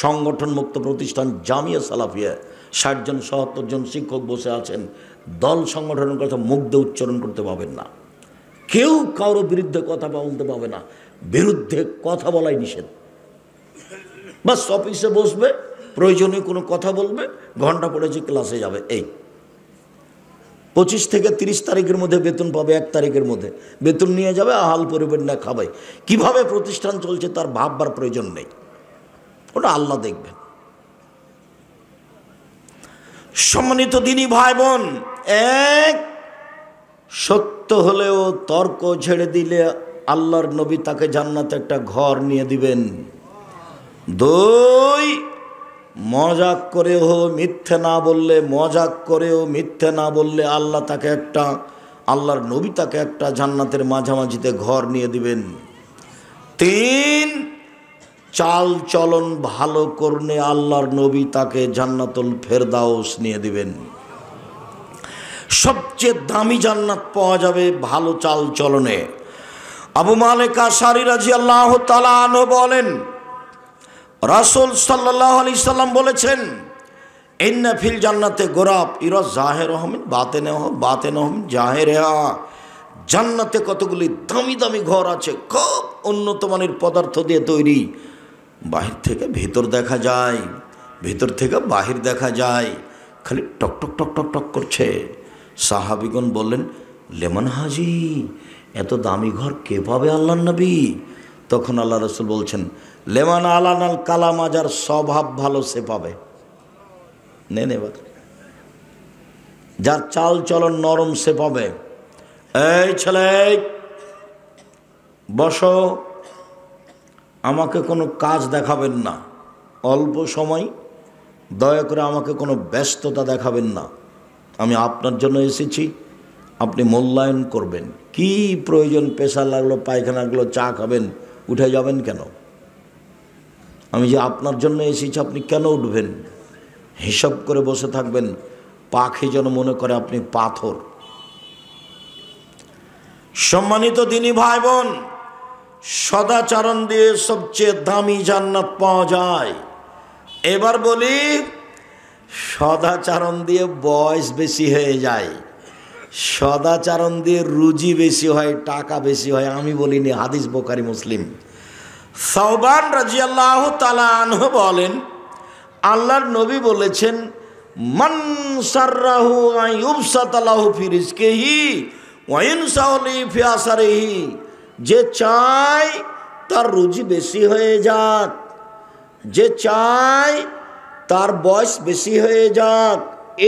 সংগঠন মুক্ত প্রতিষ্ঠান জামিয়া সালাফিয়া। 60 জন 70 জন শিক্ষক বসে আছেন। দল সংগঠনের কথা মুখ দিয়ে উচ্চারণ করতে পাবেন না। কেউ কারো বিরুদ্ধে কথা বলতে পাবে না। বিরুদ্ধে কথা বলাই নিষেধ। বাস অফিসে বসবে, প্রয়োজনীয় কোনো কথা বলবে, ঘন্টা পড়েছে, ক্লাসে যাবে। এই 25 থেকে 30 তারিখের মধ্যে বেতন পাবে, 1 তারিখের মধ্যে বেতন নিয়ে যাবে, আহাল পরিবার না খাবে। কিভাবে প্রতিষ্ঠান চলছে তার ভাববার প্রয়োজন নেই। ওটা আল্লাহ দেখবেন। সম্মানিত দিনী ভাই বোন, এক, সত্য হলেও তর্ক ছেড়ে দিলে আল্লাহর নবী তাকে জান্নাতে একটা ঘর নিয়ে দিবেন। দুই, মজাক করেও মিথ্যে না বললে, মজাক করেও মিথ্যে না বললে আল্লাহর নবী তাকে একটা জান্নাতের মাঝামাঝিতে ঘর নিয়ে দিবেন। তিন, চাল চলন ভালো করলে আল্লাহর নবী তাকে জান্নাতুল ফেরদাউস নিয়ে দিবেন। সবচেয়ে দামি জান্নাত পাওয়া যাবে ভালো চাল চলনে। আবু মালিক আশআরী রাদিয়াল্লাহু তাআলা আনহু বলেন, রাসূল সাল্লাল্লাহু আলাইহি সাল্লাম বলেছেন, ইন্না ফিল জান্নাতে গোরাব ইরা জাহিরুহুম বাতিনুহুম জাহিরুহা। জান্নাতে কতগুলি দামি দামি ঘর আছে, খুব উন্নত মানের পদার্থ দিয়ে তৈরি। বাহির থেকে ভেতর দেখা যায়, ভেতর থেকে বাহির দেখা যায়, খালি টক টক টক টক টক করছে। সাহাবীগণ বললেন, লেমন হাজি, এত দামি ঘর কে পাবে আল্লাহর নবী? তখন আল্লাহ রাসূল বলছেন, লেমান আলানাল কালামা, যার স্বভাব ভালো সে পাবে। নেন এবার, যার চাল চলন নরম সে পাবে। এই ছেলে, বসো, আমাকে কোনো কাজ দেখাবেন না, অল্প সময়, দয়া করে আমাকে কোনো ব্যস্ততা দেখাবেন না। আমি আপনার জন্য এসেছি, আপনি মূল্যায়ন করবেন। কি প্রয়োজন, পেশা লাগলো, পায়খানা লাগলো, চা খাবেন, উঠে যাবেন কেন? আমি যে আপনার জন্য এসেছি, আপনি কেন উঠবেন? হিসাব করে বসে থাকবেন, পাখি যেন মনে করে আপনি পাথর। সম্মানিত দিনী ভাই বোন, সদাচরণ দিয়ে সবচেয়ে দামি জান্নাত পাওয়া যায়। এবার বলি, সদাচরণ দিয়ে বয়স বেশি হয়ে যায়, সদাচরণ দিয়ে রুজি বেশি হয়, টাকা বেশি হয়। আমি বলিনি, হাদিস বুখারী মুসলিম। সাওবান রাদিয়াল্লাহু তাআলা আনহু বলেন, আল্লাহর নবী বলেছেন, মান সাররাহু আইয়ুবসাতা লাহু ফি রিজকিহি ওয়া ইনসাউলি ফি আসারিহি। যে চায় তার রুজি বেশি হয়ে যাক, যে চায় তার বয়স বেশি হয়ে যাক,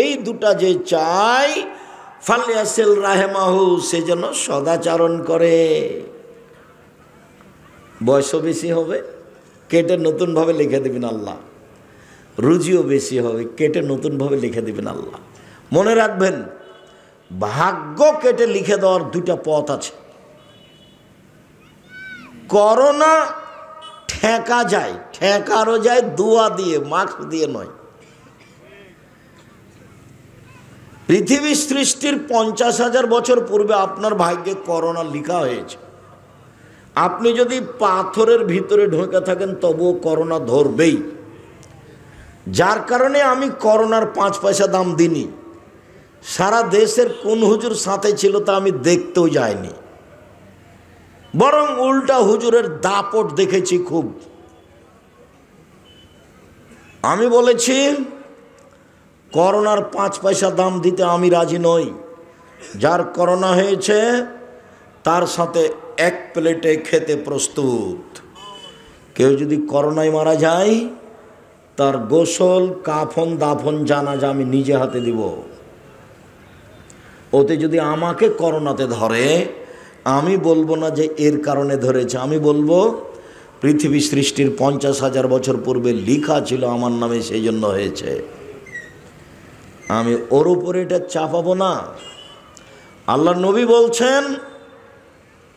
এই দুটা যে চায়, ফালিয়াসিল রাহমাহু, সে যেন সদাচরণ করে। বয়সও বেশি হবে, কেটে নতুনভাবে লিখে দেবেন আল্লাহ। রুজিও বেশি হবে, কেটে নতুনভাবে লিখে দেবেন আল্লাহ। মনে রাখবেন, ভাগ্য কেটে লিখে দেওয়ার দুইটা পথ আছে। করোনা ঠেকা যায়, ঠেকারও যায় দোয়া দিয়ে, মাস্ক দিয়ে নয়। পৃথিবী সৃষ্টির 50,000 বছর পূর্বে আপনার ভাগ্যে করোনা লেখা হয়েছে। আপনি যদি পাথরের ভিতরে ঢুকে থাকেন তবুও করোনা ধরবেই। যার কারণে আমি করোনার 5 পয়সা দাম দিইনি। সারা দেশের কোন হুজুর সাথে ছিল তা আমি দেখতেও যাইনি, বরং উল্টা হুজুরের দাপট দেখেছি খুব। আমি বলেছি, করোনার 5 পয়সা দাম দিতে আমি রাজি নই। যার করোনা হয়েছে তার সাথে এক প্লেটে খেতে প্রস্তুত। কেউ যদি করোনায় মারা যায়, তার গোসল, কাফন, দাফন, জানাজা আমি নিজে হাতে দিব। ওতে যদি আমাকে করোনাতে ধরে, আমি বলবো না যে এর কারণে ধরেছে, আমি বলবো পৃথিবী সৃষ্টির 50,000 বছর পূর্বে লেখা ছিল আমার নামে, সেই জন্য হয়েছে। আমি ওর উপরে এটা চাপাবো না। আল্লাহ নবী বলছেন,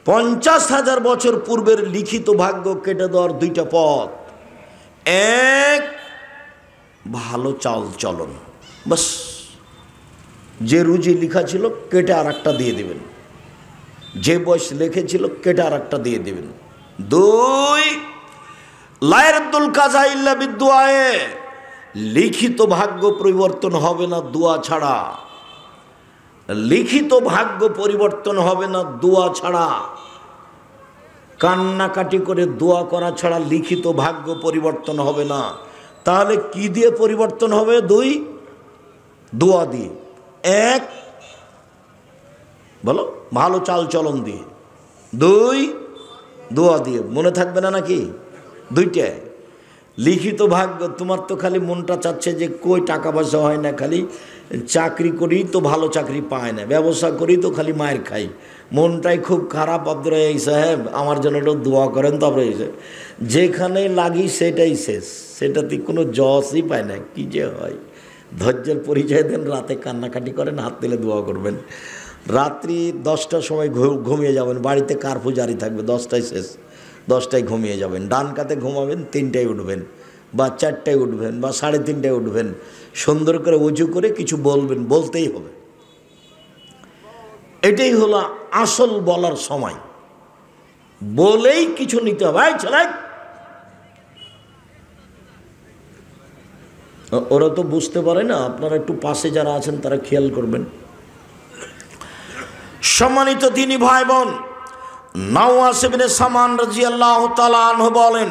50,000 বছর পূর্বের লিখিত ভাগ্য কেটে দেওয়ার দুইটা পথ। এক, ভালো চাল চলন, বাস, যে রুজি লেখা ছিল কেটে আর একটা দিয়ে দিবেন, যে বয়স লিখেছিল কেটে আর একটা দিয়ে দিবেন। দুই, লায়ারদুল কাজা ইল্লা বিদুআয়ে, লিখিত ভাগ্য পরিবর্তন হবে না দোয়া ছাড়া। লিখিত ভাগ্য পরিবর্তন হবে না দোয়া ছাড়া। কান্নাকাটি করে দোয়া করা ছাড়া লিখিত ভাগ্য পরিবর্তন হবে না। তাহলে কি দিয়ে পরিবর্তন হবে? দুই, দোয়া দিয়ে। এক, বলো, ভালো চাল চলন দিয়ে। দুই, দোয়া দিয়ে। মনে থাকবে না নাকি? দুইটা। লিখিত ভাগ্য। তোমার তো খালি মনটা চাচ্ছে যে কই টাকা পয়সা হয় না, খালি চাকরি করি তো ভালো চাকরি পায় না, ব্যবসা করি তো খালি মায়ের খাই, মনটাই খুব খারাপ। আব্দুর রাজ্জাক সাহেব আমার জন্য একটু দোয়া করেন। তারপরে যেখানে লাগি সেটাই শেষ, সেটাতে কোনো জসই পায় না। কি যে হয়, ধৈর্যের পরিচয় দেন, রাতে কান্নাকাটি করেন, হাত তুলে দোয়া করবেন। রাত্রি 10টার সময় ঘুমিয়ে যাবেন, বাড়িতে কার্ফু জারি থাকবে, 10টায় শেষ, 10টায় ঘুমিয়ে যাবেন। ডান কাতে ঘুমাবেন, 3টায় উঠবেন বা 4টায় উঠবেন বা 3:30টায় উঠবেন। সুন্দর করে উজু করে কিছু বলবেন, বলতেই হবে। এটাই হলো আসল বলার সময়, বলেই কিছু নিতে হবে। ছেলে ওরা তো বুঝতে পারে না, আপনারা একটু পাশে যারা আছেন তারা খেয়াল করবেন। সম্মানিত দিনী ভাই বোন, নাওয়াস ইবনে সামান রাদিয়াল্লাহু তাআলা আনহু বলেন,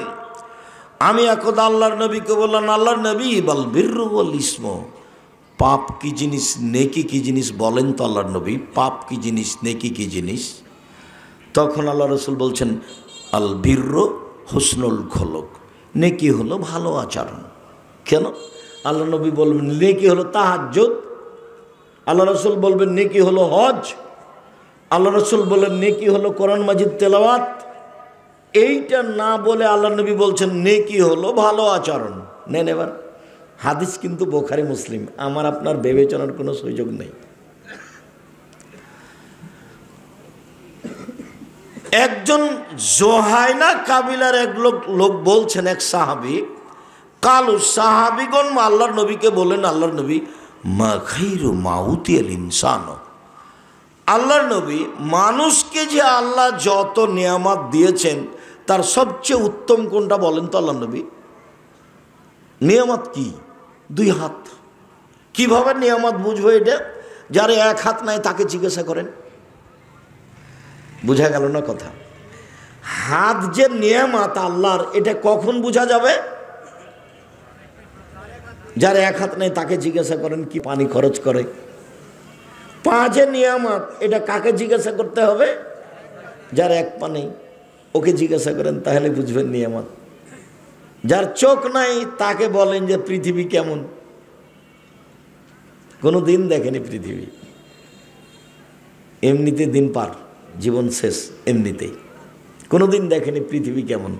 আমি একদা আল্লাহর নবীকে বললাম, আল্লাহর নবী বল বিররু ওয়াল ইসমু, পাপ কি জিনিস, নেকি কি জিনিস বলেন তো আল্লাহর নবী, পাপ কি জিনিস, নেকি কি জিনিস? তখন আল্লাহ রাসূল বলছেন, আল বিররু হুসনুল খুলুক, নেকি হলো ভালো আচরণ। কেন? আল্লাহ নবী বলবেন নেকি হলো তাহাজ্জুদ, আল্লাহ রাসূল বলবেন নেকি হলো হজ, আল্লাহ রাসূল বলেন নেকি হলো কোরআন মাজিদ তেলাওয়াত। এইটা না বলে আল্লাহ নবী বলছেন নেকি হলো ভালো আচরণ। নেন এবার হাদিস কিন্তু বুখারী মুসলিম, আমার আপনার বিবেচনার কোনো সুযোগ নেই। একজন জোহাইনা কাবিলার এক লোক বলছেন, এক সাহাবী, কালু সাহাবীগণ আল্লাহর নবীকে বলেন, আল্লাহর নবী মা খাইরু মাউতিয়াল ইনসান, আল্লাহর নবী মানুষকে যে আল্লাহ যত নিয়ামত দিয়েছেন তার সবচেয়ে উত্তম কোনটা বলেন তো আল্লাহর নবী? নিয়ামত কি? 2 হাত। কিভাবে নিয়ামত বুঝবো এটা? যার 1 হাত নাই তাকে জিজ্ঞাসা করেন। বুঝা গেল না কথা? হাত যে নিয়ামত আল্লাহর, এটা কখন বোঝা যাবে? যার 1 হাত নাই তাকে জিজ্ঞাসা করেন কি পানি খরচ করে। পা যে নিয়ামত, এটা কাকে জিজ্ঞাসা করতে হবে? যার 1 পা নেই ওকে জিজ্ঞাসা করেন, তাহলে বুঝবেন নিয়ামত। যার চোখ নাই তাকে বলেন যে পৃথিবী কেমন, কোনো দিন দেখেনি পৃথিবী, এমনিতে দিন পার, জীবন শেষ এমনিতেই, কোনো দিন দেখেনি পৃথিবী কেমন।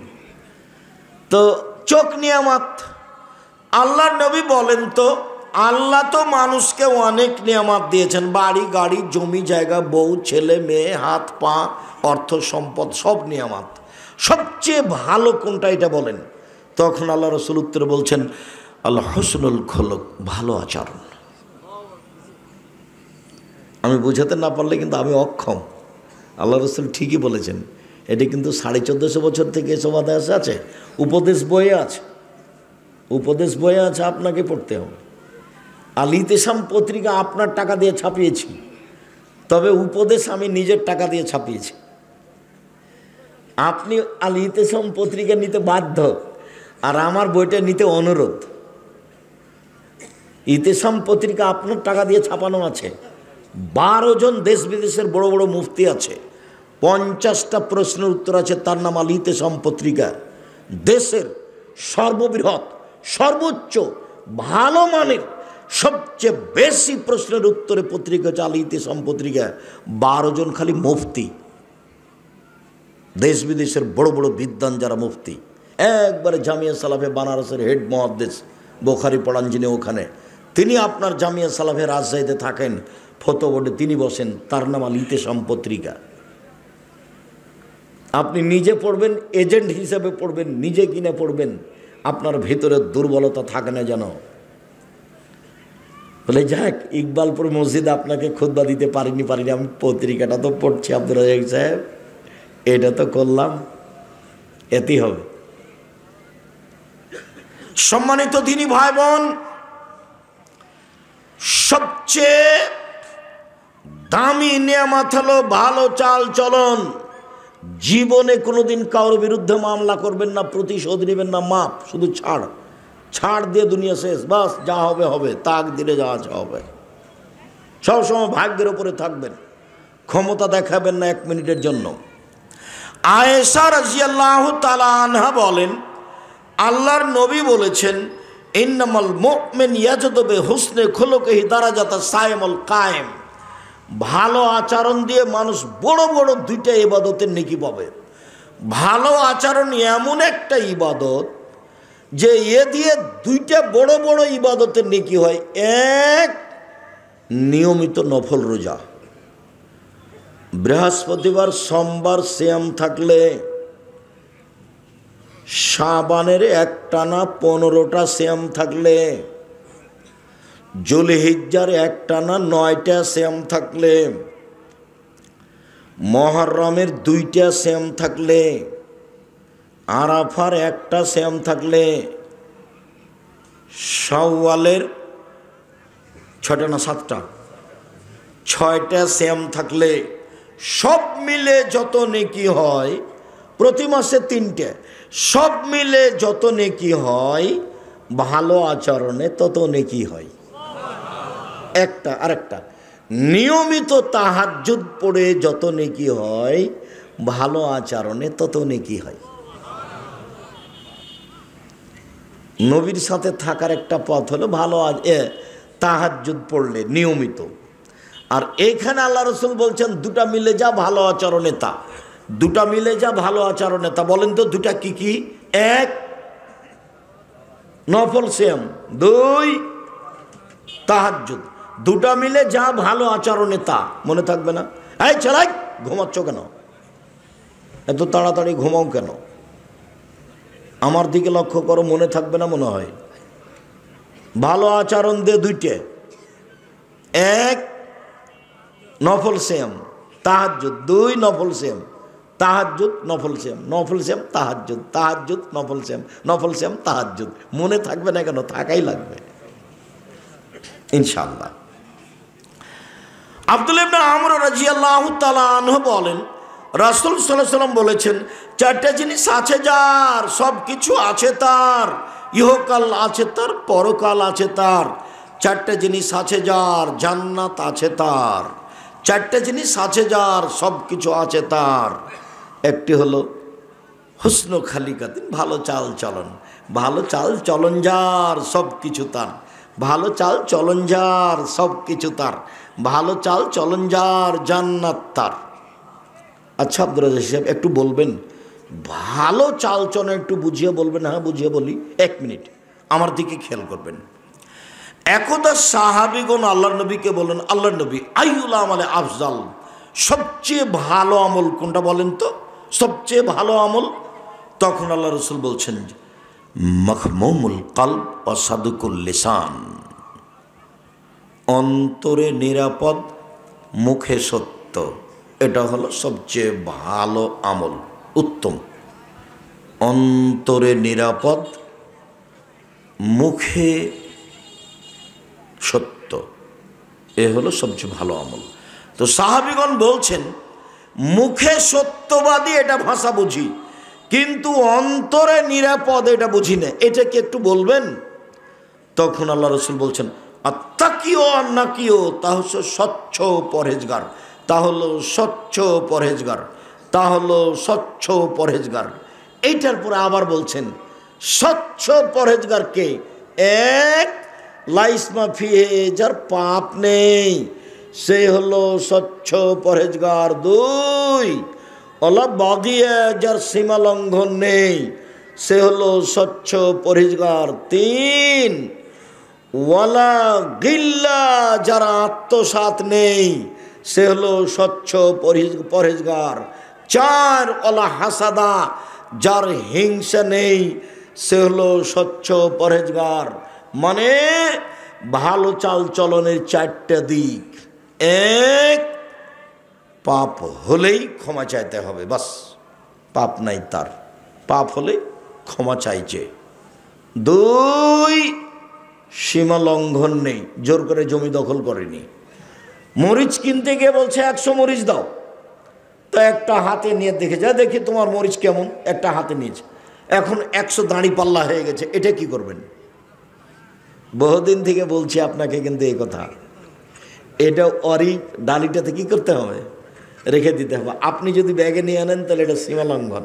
তো চোখ নিয়ামত। আল্লাহর নবী বলেন তো আল্লাহ তো মানুষকে অনেক নিয়ামত দিয়েছেন, বাড়ি গাড়ি জমি জায়গা বউ ছেলে মেয়ে হাত পা অর্থ সম্পদ সব নিয়ামত। সবচেয়ে ভালো কোনটা এটা বলেন? তখন আল্লাহ রাসূল উত্তরে বলছেন আল্লাহ হুসনুল খুলুক, ভালো আচরণ। আমি বুঝাতে না পারলে কিন্তু আমি অক্ষম। আল্লাহ রাসূল ঠিকই বলেছেন। এটা কিন্তু 1450 বছর থেকে এসব আদেশ আছে, উপদেশ বইয়ে আছে, উপদেশ বইয়ে আছে, আপনাকে পড়তে হবে। আল ইতিসাম পত্রিকা আপনার টাকা দিয়ে ছাপিয়েছি, তবে উপদেশ আমি নিজের টাকা দিয়ে ছাপিয়েছি। আপনি আল ইতিসাম পত্রিকা নিতে বাধ্য, আর আমার বইটা নিতে অনুরোধ। ইতিসাম পত্রিকা আপনার টাকা দিয়ে ছাপানো আছে। 12 জন দেশ বিদেশের বড় বড় মুফতি আছে, 50টা প্রশ্নের উত্তর আছে, তার নাম আল ইতিসাম পত্রিকা। দেশের সর্ববৃহৎ সর্বোচ্চ ভালো মানের সবচেয়ে বেশি প্রশ্নের উত্তরে পত্রিকা হচ্ছে আল ইতিসাম পত্রিকা। 12 জন খালি মুফতি, দেশ বিদেশের বড় বড় বিদ্বান যারা মুফতি, একবারে জামিয়া সালাফে বানারসের হেড মুহাদ্দিস, বুখারী পড়ান যিনি ওখানে, তিনি আপনার জামিয়া সালাফে রাজশাহীতে থাকেন, ফতোয়া বোর্ডে তিনি বসেন, তার নাম আল ইতিসাম পত্রিকা। আপনি নিজে পড়বেন, এজেন্ট হিসেবে পড়বেন, নিজে কিনে পড়বেন, আপনার ভেতরে দুর্বলতা থাকে না যেন। বলে যাক, ইকবালপুর মসজিদে আপনাকে খুতবা দিতে পারিনি, আমি পত্রিকাটা তো পড়ছি আব্দুর রাজ্জাক সাহেব, এটা তো করলাম, এতেই হবে। সম্মানিত দিনী ভাই বোন, সবচেয়ে দামি নিয়ামত হলো ভালো চাল চলন। জীবনে কোনোদিন কারোর বিরুদ্ধে মামলা করবেন না, প্রতিশোধ নেবেন না, মাপ, শুধু ছাড় দিয়ে দুনিয়া শেষ, বাস যা হবে হবে, তাকদিরে যা আছে হবে। সবসময় ভাগ্যের উপরে থাকবেন, ক্ষমতা দেখাবেন না 1 মিনিটের জন্য। আয়েশা রাদিয়াল্লাহু তাআলা আনহা বলেন, আল্লাহর নবী বলেছেন, ইন্নামাল মুমিন ইয়াজদু বিহুসনি খুলুকিহি দারাজাতা সাইমুল কায়েম। ভালো আচরণ দিয়ে মানুষ বড় বড় দুইটা ইবাদতের নেকি পাবে। ভালো আচরণ এমন একটা ইবাদত যে এ দিয়ে দুইটা বড় বড় ইবাদতের নেকি হয়। এক, নিয়মিত নফল রোজা। বৃহস্পতিবার সোমবার সিয়াম থাকলে শাবানের একটানা 15টা সিয়াম থাকলে, জুলহিজ্জার একটানা 9টা সিয়াম থাকলে, মুহররমের 2টা সিয়াম থাকলে, আরাফার 1টা সিয়াম থাকলে, শাওয়ালের 6টা না 7টা 6টা সিয়াম থাকলে, সব মিলে যত নেকি হয়, প্রতি মাসে 3টে, সব মিলে যত নেকি হয়, ভালো আচরণে তত নেকি হয়। একটা আরেকটা, নিয়মিত তাহাজ্জুদ পড়ে যত নেকি হয়, ভালো আচরণে তত নেকি হয়। নবীর সাথে থাকার একটা পথ হলো ভালো তাহাজ্জুদ পড়লে নিয়মিত। আর এইখানে আল্লাহ রসুল বলছেন দুটা মিলে যা ভালো আচরণে তা, দুটা মিলে যা ভালো আচরণে তা। বলেন তো দুটা কি কি? এক, নফল সিয়াম। 2, তাহাজ্জুদ। দুটা মিলে যা ভালো আচরণে তা। মনে থাকবে না? এই চালাই, ঘুমাচ্ছ কেন? এত তাড়াতাড়ি ঘুমাও কেন? আমার দিকে লক্ষ্য করো, মনে থাকবে না মনে হয়? ভালো আচরণ দিয়ে 2টে। এক, নফল সিয়াম তাহাজ্জুদ। 2, নফল সিয়াম তাহাজ্জুদ নফল সিয়াম, নফল সিয়াম তাহাজ্জুদ, তাহাজ্জুদ নফল সিয়াম, নফল সিয়াম তাহাজ্জুদ। মনে থাকবে না কেন? থাকাই লাগবে ইনশাআল্লাহ। আব্দুল্লাহ ইবনে আমর রাদিয়াল্লাহু তাআলা আনহু বলেন, রাসূল সাল্লাল্লাহু আলাইহি ওয়াসাল্লাম বলেছেন, 4টা জিনিস আছে যার, সব কিছু আছে তার, ইহকাল আছে তার, পরকাল আছে তার। 4টা জিনিস আছে যার, জান্নাত আছে তার। 4টা জিনিস আছে যার, সব কিছু আছে তার। একটি হলো হুসনু খালিকাতিন, ভালো চাল চলন। ভালো চাল চলন যার, সব কিছু তার। ভালো চাল চলন যার, সব কিছু তার। ভালো চাল চলন যার, জান্নাত তার। আচ্ছা আব্দুর রাজ্জাক সাহেব একটু বলবেন, ভালো চাল চলন একটু বুঝিয়ে বলবেন? হ্যাঁ বুঝিয়ে বলি, 1 মিনিট আমার দিকে খেয়াল করবেন। একদা সাহাবীগণ আল্লাহর নবীকে বলেন, আল্লাহর নবী, আইয়ুল আমালে আফজাল, সবচেয়ে ভালো আমল কোনটা বলেন তো, সবচেয়ে ভালো আমল? তখন আল্লাহ রসুল বলছেন, মাখমুমুল কলব ও সাদুকুল লিসান, অন্তরে নিরাপদ, মুখে সত্য। এটা হলো সবচেয়ে ভালো আমল, উত্তম। অন্তরে নিরাপদ, মুখে সত্য, এ হলো সবচেয়ে ভালো আমল। তো সাহাবীগণ বলছেন, মুখে সত্যবাদী এটা ভাষা বুঝি, কিন্তু অন্তরে নিরাপদ এটা বুঝি না, এটা কি একটু বলবেন? তখন আল্লাহ রসুল বলছেন, আত্তাকিও আর নাকিও, তা হচ্ছে স্বচ্ছ পরহেজগার, তা হলো স্বচ্ছ পরহেজগার, তা হলো স্বচ্ছ পরহেজগার। এইটার পরে আবার বলছেন, স্বচ্ছ পরহেজগারকে, এক, লাইসমা ফিহে, যার পাপ নেই, সে হলো স্বচ্ছ পরহেজগার। 2, ওলা বাগিয়া, যার সীমা লঙ্ঘন নেই, সে হলো স্বচ্ছ পরহেজগার। 3, ওয়ালা গিল্লা, যার আত্মসাৎ নেই, সে হলো স্বচ্ছ পরহেজগার। 4, ওলা হাসাদা, যার হিংসা নেই, সে হলো স্বচ্ছ পরহেজগার। মানে ভালো চাল চলনের 4টা দিক। 1, পাপ হলেই ক্ষমা চাইতে হবে, বাস, পাপ নাই তার, পাপ হলে ক্ষমা চাইছে। 2, সীমা লঙ্ঘন নেই, জোর করে জমি দখল করেনি। মরিচ কিনতে গিয়ে বলছে 100 মরিচ দাও, তো একটা হাতে নিয়ে দেখে যা, দেখি তোমার মরিচ কেমন, একটা হাতে নিয়েছে, এখন 100 দাঁড়ি পাল্লা হয়ে গেছে, এটা কি করবেন? বহুদিন থেকে বলছি আপনাকে, কিন্তু এই কথা, এটা অরি ডালিটাতে কি করতে হবে? রেখে দিতে হবে। আপনি যদি ব্যাগে নিয়ে আনেন তাহলে এটা সীমা লঙ্ঘন।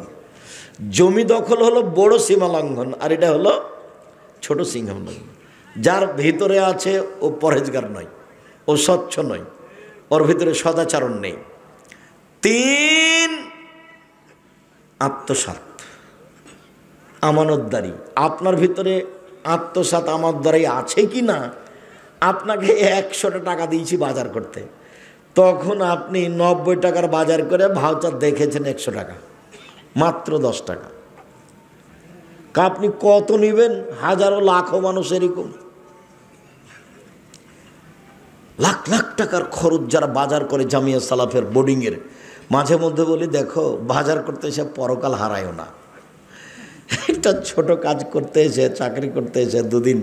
জমি দখল হলো বড় সীমা লঙ্ঘন, আর এটা হলো ছোট সীমা লঙ্ঘন। যার ভিতরে আছে ও পরহেজগার নয়, ও স্বচ্ছ নয়, ওর ভিতরে সদাচরণ নেই। 3 আত্মসাৎ, আমানতদারি। আপনার ভিতরে আত্মসাৎ আমানতদারি আছে কি না? আপনাকে 100টা টাকা দিয়েছি বাজার করতে, তখন আপনি 90 টাকার বাজার করে ভাউচার দেখেছেন 100 টাকা, মাত্র 10 টাকা। আপনি কত নেবেন? হাজারো লাখো মানুষ এরকম, লাখ লাখ টাকার খরচ যারা বাজার করে জামিয়া সালাফের বোর্ডিংয়ের। মাঝে মধ্যে বলি, দেখো বাজার করতে এসে পরকাল হারায়ও না। একটা ছোট কাজ করতে এসে, চাকরি করতে এসে 2 দিন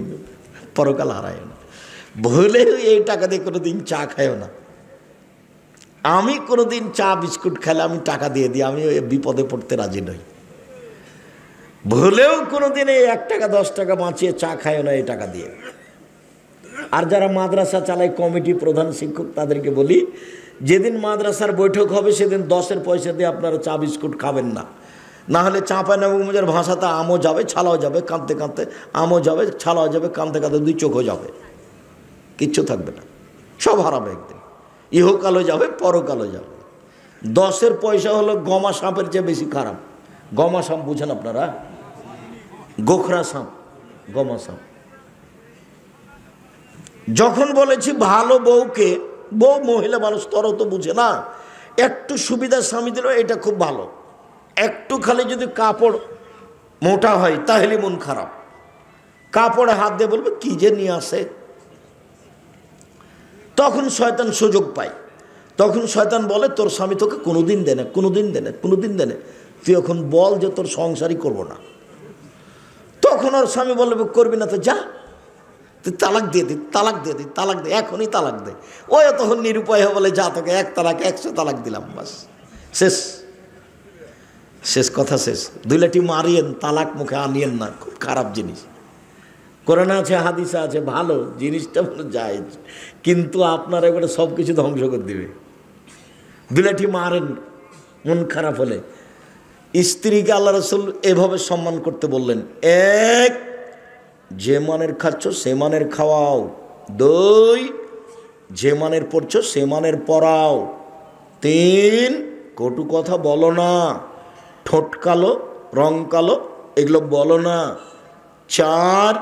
পরকাল হারায়ও না। ভুলেও এই টাকা দিয়ে কোনো দিন চা খায়ও না। আমি কোনো দিন চা বিস্কুট খেলে আমি টাকা দিয়ে দিই, আমি বিপদে পড়তে রাজি নই। ভুলেও কোনো দিন এই 1 টাকা 10 টাকা বাঁচিয়ে চা খায়ও না এই টাকা দিয়ে। আর যারা মাদ্রাসা চালায়, কমিটি প্রধান, শিক্ষক, তাদেরকে বলি, যেদিন মাদ্রাসার বৈঠক হবে সেদিন 10-এর পয়সা দিয়ে আপনারা চা বিস্কুট খাবেন না। না হলে চাঁপাইনবাবগঞ্জের ভাষাতে আমও যাবে, ছালাও যাবে, কাঁদতে কাঁদতে আমও যাবে, ছালাও যাবে, কাঁদতে কাঁদতে 2 চোখও যাবে, কিচ্ছু থাকবে না, সব হারাবে একদিন। ইহকালও যাবে, পরকালও যাবে। 10-এর পয়সা হলো গমা সাপের চেয়ে বেশি খারাপ। গমা সাপ বুঝেন আপনারা? গোখরা সাপ, গমা সাপ। যখন বলেছি ভালো বউকে, বউ মহিলা মানুষ, তরও তো বুঝে না, একটু সুবিধা স্বামী দিল, এটা খুব ভালো। একটু খালি যদি কাপড় মোটা হয় তাহলে মন খারাপ। কাপড়ে হাত দিয়ে বলবে কি যে নিয়ে আসে, তখন শয়তান সুযোগ পায়। তখন শয়তান বলে, তোর স্বামী তোকে কোনোদিন দেনে, কোনোদিন দেনে, কোনোদিন দেনে, তুই এখন বল যে তোর সংসারই করবো না। তখন ওর স্বামী বলবে, করবি না তো যা, তুই তালাক দিয়ে দি, তালাক দিয়ে দি, তালাক দে, এখনই তালাক দে। ওই তখন নিরুপায় বলে, যা তোকে 1 তালাক 100 তালাক দিলাম, বাস শেষ, শেষ কথা শেষ। 2 লাঠি মারিয়েন, তালাক মুখে আনিয়েন না, খুব খারাপ জিনিস। কোরআনে আছে, হাদিসে আছে, ভালো জিনিসটা মনে যায়, কিন্তু আপনার এবারে সব কিছু ধ্বংস করে দিবে। 2 লাঠি মারেন মন খারাপ হলে। স্ত্রীকে আল্লাহ রাসূল এভাবে সম্মান করতে বললেন, 1 যে মানের খাচ্ছ সে মানের খাওয়াও, 2 যে মানের পড়ছ সে মানের পড়াও, 3 কটু কথা বলো না, ঠোঁট কালো, রং কালো, এগুলো বলো না, 4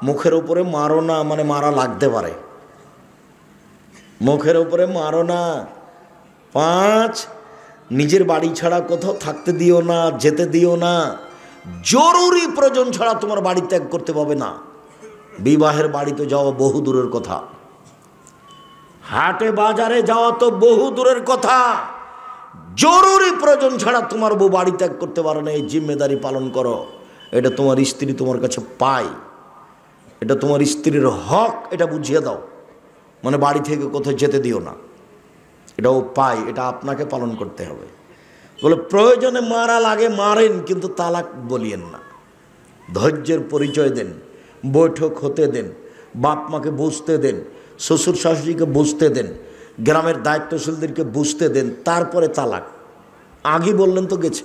মুখের উপরে মারো না, মানে মারা লাগতে পারে, মুখের উপরে মারো না, 5 নিজের বাড়ি ছাড়া কোথাও থাকতে দিও না, যেতে দিও না, জরুরি প্রয়োজন ছাড়া তোমার বাড়ি ত্যাগ করতে পাবে না। বিবাহের বাড়িতে যাওয়া বহু দূরের কথা, হাটে বাজারে যাওয়া তো বহু দূরের কথা, জরুরি প্রয়োজন ছাড়া তোমার বউ বাড়ি ত্যাগ করতে পারে না। এই জিম্মেদারি পালন করো, এটা তোমার স্ত্রী তোমার কাছে পায়, এটা তোমার স্ত্রীর হক, এটা বুঝিয়ে দাও। মানে বাড়ি থেকে কোথাও যেতে দিও না, এটাও পায়, এটা আপনাকে পালন করতে হবে। বলে প্রয়োজনে মারা লাগে মারেন, কিন্তু তালাক বলিয়েন না। ধৈর্যের পরিচয় দেন, বৈঠক হতে দেন, বাপ মাকে বুঝতে দেন, শ্বশুর শাশুড়িকে বুঝতে দেন, গ্রামের দায়িত্বশীলদেরকে বুঝতে দেন, তারপরে তালাক। আগে বললেন তো গেছে,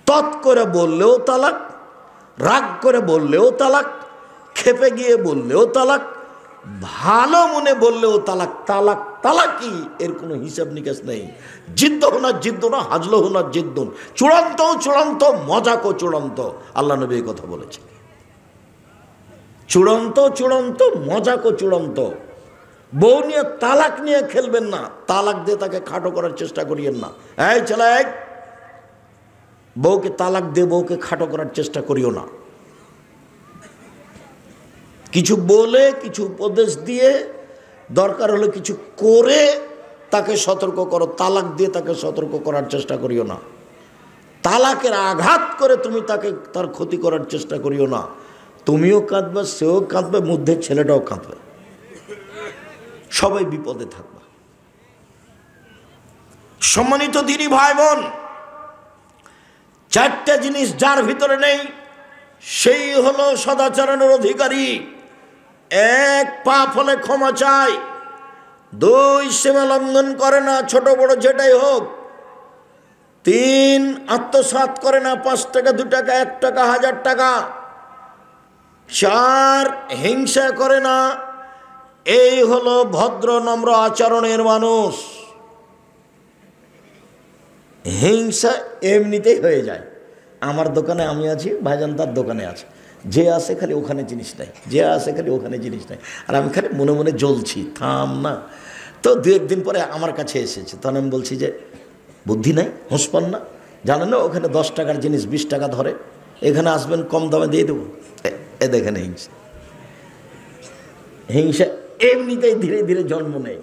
তৎ করে বললেও তালাক, রাগ করে বললেও তালাক, খেপে গিয়ে বললেও তালাক, ভালো মনে বললেও তালাক। তালাক তালাকই, এর কোনো হিসাব নিকাশ নেই। জিদ্দ হোনা জিদ্দ না, হাজলো হোনা জিদ্দুন, চূড়ান্ত চূড়ান্ত, মজাকো চূড়ান্ত। আল্লাহ নবী এই কথা বলেছে, চূড়ান্ত চূড়ান্ত, মজাকো চূড়ান্ত। বউ নিয়ে তালাক নিয়ে খেলবেন না, তালাক দিয়ে তাকে খাটো করার চেষ্টা করিয়েন না। এই ছেলে, বউকে তালাক দিয়ে বউকে খাটো করার চেষ্টা করিও না। কিছু বলে, কিছু উপদেশ দিয়ে, দরকার হলে কিছু করে তাকে সতর্ক করো, তালাক দিয়ে তাকে সতর্ক করার চেষ্টা করিও না। তালাকের আঘাত করে তুমি তাকে তার ক্ষতি করার চেষ্টা করিও না। তুমিও কাঁদবে, সেও কাঁদবে, মধ্যে ছেলেটাও কাঁদবে, সবাই বিপদে থাকবে। সম্মানিত দিনী ভাই বোন, 4টে জিনিস যার ভিতরে নেই সেই হলো সদাচরণের অধিকারী। 1 পাপ হলে ক্ষমা চায়, 2 সীমা লঙ্ঘন করে না, ছোট বড় যেটাই হোক, 3 আত্মসাৎ করে না, 5 টাকা 2 টাকা 1 টাকা 1000 টাকা। 4 হিংসা করে না। এই হলো ভদ্র নম্র আচরণের মানুষ। হিংসা এমনিতেই হয়ে যায়। আমার দোকানে আমি আছি, ভাইজান তার দোকানে আছে, যে আসে খালি ওখানে জিনিস নাই, যে আসে খালি ওখানে জিনিস নাই, আর আমি খালি মনে মনে জ্বলছি, থাম না। তো 2-1 দিন পরে আমার কাছে এসেছে, তখন আমি বলছি যে বুদ্ধি নাই, হুঁশ পান না, জানেন না ওখানে 10 টাকার জিনিস 20 টাকা ধরে, এখানে আসবেন কম দামে দিয়ে দেবো। এ দেখেন হিংসা। হিংসা এমনিতেই ধীরে ধীরে জন্ম নেয়।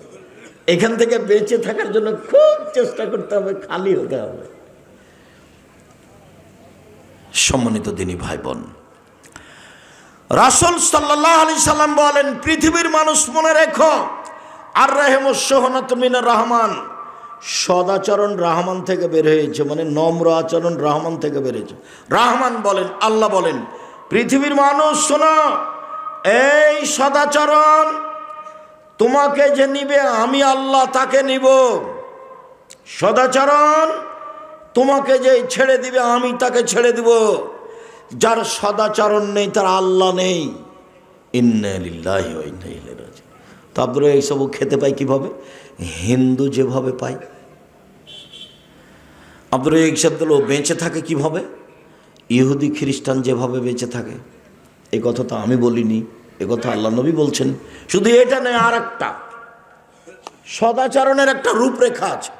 এখান থেকে বেঁচে থাকার জন্য খুব চেষ্টা করতে হবে, খালি হতে হবে। সম্মানিত দিনী ভাই বোন, রাসূল সাল্লাল্লাহু আলাইহি সাল্লাম বলেন, পৃথিবীর মানুষ মনে রেখো, আর রাহমুস সোহনাত মিনার রহমান, সদাচরণ রহমান থেকে বের হয়েছে, মানে নম্র আচরণ রহমান থেকে বের হয়েছে। রহমান বলেন, আল্লাহ বলেন, পৃথিবীর মানুষ শোনো, এই সদাচরণ তোমাকে যে নিবে আমি আল্লাহ তাকে নিব। সদাচরণ তোমাকে যে ছেড়ে দিবে আমি তাকে ছেড়ে দিব। যার সদাচরণ নেই তার আল্লাহ নেই। ইন্না লিল্লাহি ওয়া ইন্না ইলাইহি রাজিউন। তারপরে এইসব খেতে পাই কিভাবে? হিন্দু যেভাবে পায়। আপনার এই শব্দগুলো বেঁচে থাকে কিভাবে? ইহুদি খ্রিস্টান যেভাবে বেঁচে থাকে। এই কথা তো আমি বলিনি, এ কথা আল্লাহ নবী বলছেন। শুধু এটা নয়, আর একটা সদাচরণের একটা রূপরেখা আছে,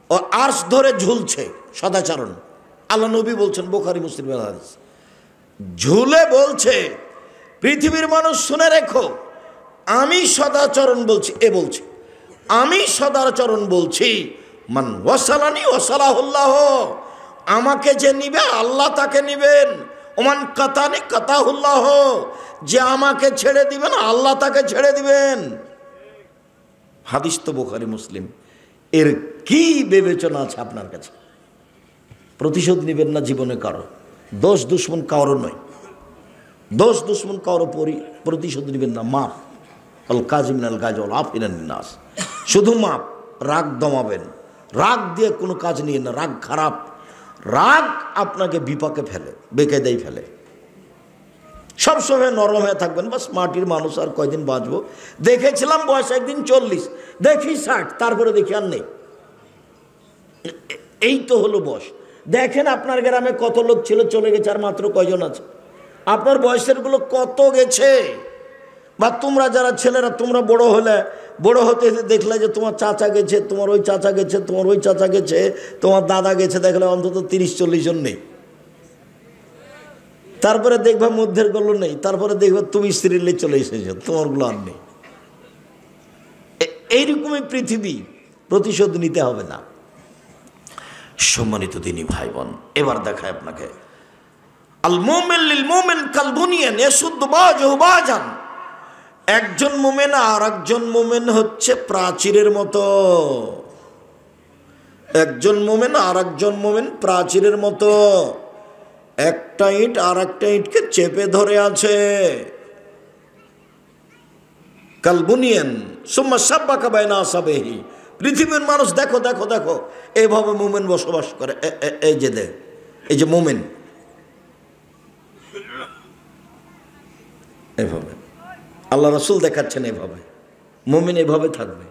ও আর্শ ধরে ঝুলছে সদাচরণ। আল্লাহ নবী বলছেন, বুখারী মুসলিমের হাদিস, ঝুলে বলছে, পৃথিবীর মানুষ শুনে রেখো, আমি সদাচরণ বলছি, এ বলছে আমি সদাচরণ বলছি, মান ওয়াসালানি ওয়াসালাহুল্লাহ, আমাকে যে নিবে আল্লাহ তাকে নিবেন। ওমান কাতানি কাতাহুল্লাহ, যে আমাকে ছেড়ে দিবেন আল্লাহ তাকে ছেড়ে দিবেন। হাদিস তো বুখারী মুসলিম। এর কি বিবেচনা আছে আপনার কাছে? প্রতিশোধ নেবেন না জীবনে কারো, দোষ দুশ্মন কারো নয়, দোষ দুশ্মন কারো প্রতিশোধ নেবেন না। মাপ, আল কাজিমিনাল গায়জ ওয়াল আফিনান নাস, শুধু মাপ। রাগ দমাবেন, রাগ দিয়ে কোনো কাজ নিয়ে না, রাগ খারাপ। রাগ আপনাকে বিপাকে ফেলে, বেকায়দায় ফেলে। সবসময় নরম হয়ে থাকবেন, বাস মাটির মানুষ, আর কয়দিন বাঁচবো। দেখেছিলাম বয়স একদিন 40, দেখি 60, তারপরে দেখি আর নেই। এই তো হলো বয়স। দেখেন আপনার গ্রামে কত লোক ছিল, চলে গেছে, আর মাত্র কয়জন আছে? আপনার বয়সের গুলো কত গেছে? বা তোমরা যারা ছেলেরা, তোমরা বড় হলে, বড় হতে দেখলে যে তোমার চাচা গেছে, তোমার ওই চাচা গেছে, তোমার ওই চাচা গেছে, তোমার দাদা গেছে, দেখলে অন্তত 30-40 জন নেই। তারপরে দেখবা মধ্যের গুলো নেই, তারপরে দেখবা তুমি স্ত্রীর লে চলে এসেছো, তোমার গুলো আর নেই। এইরকমই পৃথিবী, প্রতিশোধ নিতে হবে না। সম্মানিত দিনী ভাই বোন, এবার দেখায় আপনাকে, আল মুমিন লিল মুমিন কাল বুনিয়ান ইয়াসুদ্দু বাযুহু বাযান। একজন মুমিন আর একজন মুমিন হচ্ছে প্রাচীরের মতো। একজন মুমিন আর একজন মুমিন প্রাচীরের মতো, একটা ইট আর একটা ইটকে চেপে ধরে আছে। কাল বুনিয়ান সুম্মা সাব্বাকা বাইনা আসাবিহি। পৃথিবীর মানুষ দেখো দেখো দেখো, এইভাবে মুমিন বসবাস করে। এই যে দেখ, এই যে মুমিন, এভাবে আল্লাহ রাসূল দেখাচ্ছেন, এভাবে মুমিন এভাবে থাকবে।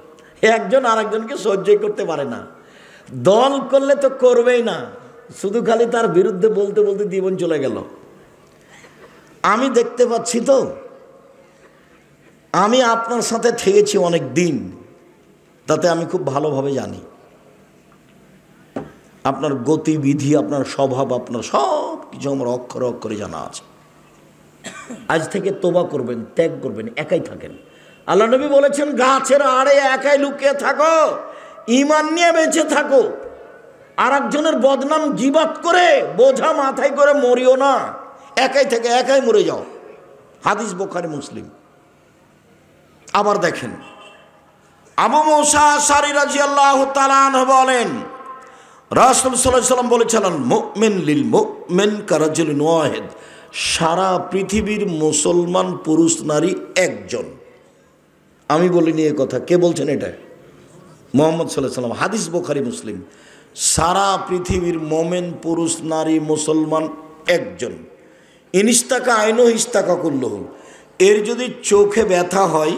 একজন আর একজনকে সহ্যই করতে পারে না। দল করলে তো করবেই না, শুধু খালি তার বিরুদ্ধে বলতে বলতে জীবন চলে গেল। আমি দেখতে পাচ্ছি তো, আমি আপনার সাথে থেকেছি অনেক দিন, তাতে আমি খুব ভালোভাবে জানি আপনার গতিবিধি, আপনার স্বভাব, আপনার সব কিছু আমার অক্ষরে অক্ষরে জানা আছে। আজ থেকে তোবা করবেন, ত্যাগ করবেন, একাই থাকেন। আল্লাহ নবী বলেছেন, গাছের আড়ে একাই লুকিয়ে থাকো, ঈমান নিয়ে বেঁচে থাকো। আর একজনের বদনাম গীবাত করে বোঝা মাথায় করে মরিও না, একাই থেকে একাই মরে যাও। হাদিস বুখারী মুসলিম। আবার দেখেন, আবু মুসা আশআরী রাদিয়াল্লাহু তাআলা আনহু বলেন, রাসূল সাল্লাল্লাহু আলাইহি ওয়াসাল্লাম বলেছিলেন, মুমিন লিল মুমিন কারাজুলিন ওয়াহিদ। সারা পৃথিবীর মুসলমান পুরুষ নারী একজন। আমি বলিনি এ কথা, কে বলছেন এটা? মুহাম্মদ সাল্লাল্লাহু আলাইহি ওয়াসাল্লাম। হাদিস বুখারী মুসলিম। সারা পৃথিবীর মোমেন পুরুষ নারী মুসলমান একজন। ইনিস্তাকা আইনো ইস্তাকা করল, এর যদি চোখে ব্যথা হয়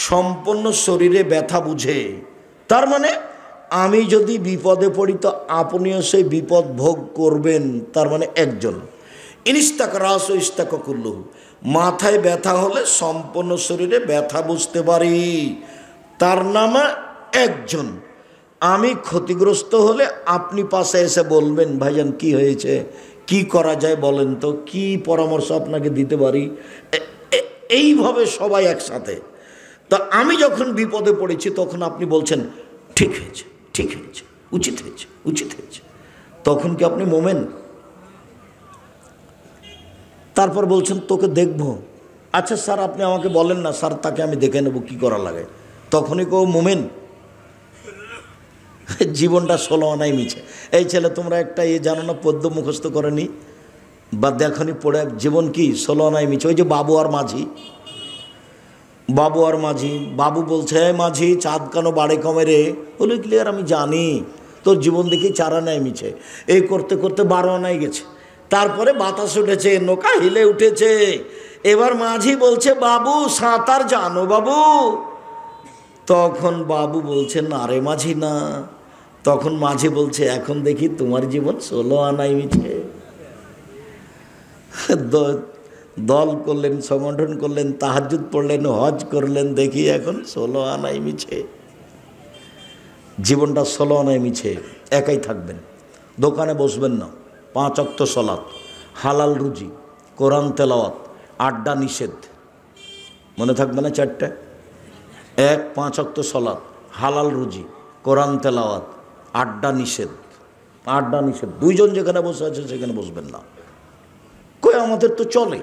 সম্পূর্ণ শরীরে ব্যথা বুঝে। তার মানে আমি যদি বিপদে পড়ি তো আপনিও সেই বিপদ ভোগ করবেন, তার মানে একজন। ইনিস্তাকা রাস ও ইস্তাকা করল, মাথায় ব্যথা হলে সম্পূর্ণ শরীরে ব্যথা বুঝতে পারি, তার নামে একজন। আমি ক্ষতিগ্রস্ত হলে আপনি পাশে এসে বলবেন ভাইজান কি হয়েছে, কি করা যায় বলেন তো, কি পরামর্শ আপনাকে দিতে পারি, এইভাবে সবাই একসাথে। তা আমি যখন বিপদে পড়েছি তখন আপনি বলছেন ঠিক হয়েছে, ঠিক হয়েছে, উচিত হয়েছে, উচিত হয়েছে, তখন কি আপনি মোমেন? তারপর বলছেন তোকে দেখব। আচ্ছা স্যার আপনি আমাকে বলেন না, স্যার তাকে আমি দেখে নেব কি করা লাগে, তখনই কেউ মোমেন? জীবনটা 16 আনাই মিছে। এই ছেলে তোমরা একটা জানো না, পদ্য মুখস্থ করেনি বা দেখনি পড়ে, জীবন কি 16 আনাই মিছে। ওই যে বাবু আর মাঝি, বাবু আর মাঝি, বাবু বলছে মাঝি চাঁদ কেন বাড়ে কমে রে, বলে ক্লিয়ার আমি জানি তোর জীবন দেখি 4 আনাই মিছে। এই করতে করতে 12 আনাই গেছে, তারপরে বাতাস উঠেছে, নৌকা হিলে উঠেছে। এবার মাঝি বলছে বাবু সাঁতার জানো বাবু? তখন বাবু বলছে না রে মাঝি না। তখন মাঝি বলছে এখন দেখি তোমার জীবন 16 আনাই মিছে। দল করলেন, সংগঠন করলেন, তাহাজ্জুদ পড়লেন, হজ করলেন, দেখি এখন 16 আনাই মিছে। জীবনটা 16 আনাই মিছে। একাই থাকবেন, দোকানে বসবেন না, 5 ওয়াক্ত সালাত, হালাল রুজি, কোরআন তেলাওয়াত, আড্ডা নিষেধ। মনে থাকবে না 4টা? 1 5 ওয়াক্ত সালাত, হালাল রুজি, কোরআন তেলাওয়াত, আড্ডা নিষেধ। আড্ডা নিষেধ, 2 জন যেখানে বসে আছে সেখানে বসবেন না। কই আমাদের তো চলে,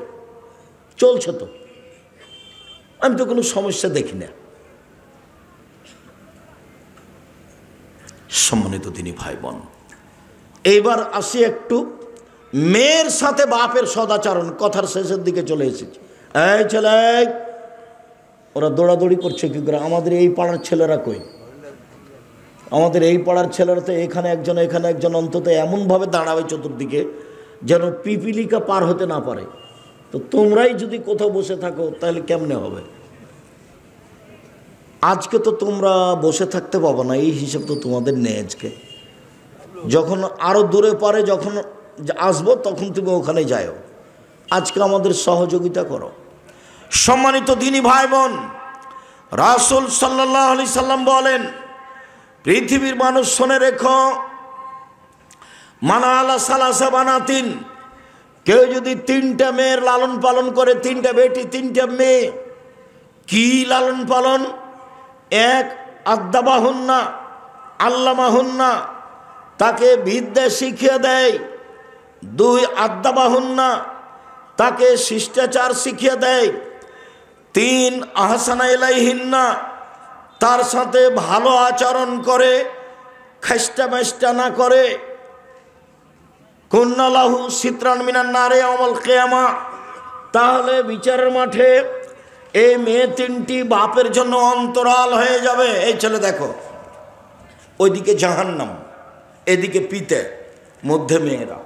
চলছে তো, আমি তো কোনো সমস্যা দেখি না। সম্মানিত দিনী ভাই বোন, এইবার আসি একটু মেয়ের সাথে বাপের সদাচরণ। কথার শেষের দিকে চলে এসেছি। এই ছেলে, ওরা দৌড়াদৌড়ি করছে কি করে? আমাদের এই পাড়ার ছেলেরা কই? আমাদের এই পাড়ার ছেলেরা তো এখানে একজন এখানে একজন, অন্তত এমনভাবে দাঁড়াবে চতুর্দিকে যেন পিপিলিকা পার হতে না পারে। তো তোমরাই যদি কোথাও বসে থাকো তাহলে কেমনে হবে? আজকে তো তোমরা বসে থাকতে পাবো না, এই হিসাব তো তোমাদের নেই। আজকে যখন আরো দূরে পারে যখন আসবো তখন তুমি ওখানে যাও। আজকে আমাদের সহযোগিতা করো। সম্মানিত দিনী ভাই বোন, রাসূল সাল্লাল্লাহু আলাইহি সাল্লাম বলেন, পৃথিবীর মানুষ শুনে রেখো, মানা আলা সালাসা বানাতিন, কেউ যদি 3টা মেয়ের লালন পালন করে, 3টা বেটি 3টা মেয়ে, কি লালন পালন? 1 আদ্দাবাহুন্না আল্লামাহুন্না, তাকে বিদ্যা শিখিয়ে দেয়। 2 আদ্দাবাহুন্না, তাকে শিষ্টাচার শিখিয়ে দেয়। 3 আহসানা ইলাইহিন্না, তার সাথে ভালো আচরণ করে, খাস্তা মেস্টা না করে। কুন্না লাহু সিতরান মিনান নারে ইয়াউমাল কিয়ামা, তাহলে বিচারের মাঠে এই মেয়ে 3টি বাপের জন্য অন্তরাল হয়ে যাবে। এই ছেলে দেখো, ওইদিকে জাহান্নাম, এদিকে পিতে, মধ্যে মেয়েরা।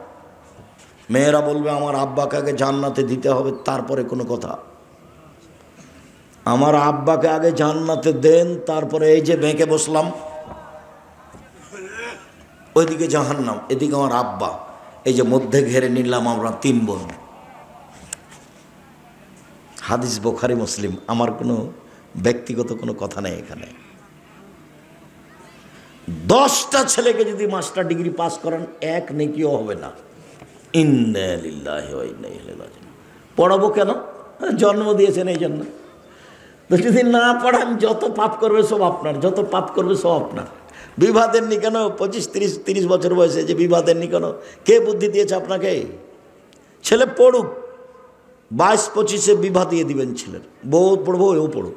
মেয়েরা বলবে আমার আব্বাকে আগে জান্নাতে দিতে হবে, তারপরে কোনো কথা। আমার আব্বাকে আগে জান্নাতে দেন, তারপরে এই যে বেঁকে বসলাম, ওইদিকে জাহান্নাম, এদিকে আমার আব্বা, এই যে মধ্যে ঘেরে নিলাম আমরা 3 বোন। হাদিস বুখারী মুসলিম, আমার কোনো ব্যক্তিগত কোনো কথা নেই এখানে। 10টা ছেলেকে যদি মাস্টার ডিগ্রি পাস করান 1 নেকিও হবে না। ইন্না লিল্লাহি ওয়া ইন্না ইলাইহি রাজিউন। পড়াবো কেন? জন্ম দিয়েছেন এই জন্য। তো যদি না পড়ান, যত পাপ করবে সব আপনার, যত পাপ করবে সব আপনার। বিবাহ দেননি কেন? 25-30 বছর বয়সে যে বিবাহ দেননি কেন? কে বুদ্ধি দিয়েছে আপনাকে? ছেলে পড়ুক, 22-25-এ বিবাহ দিয়ে দিবেন ছেলের। বউ পড়বো, এও পড়ুক।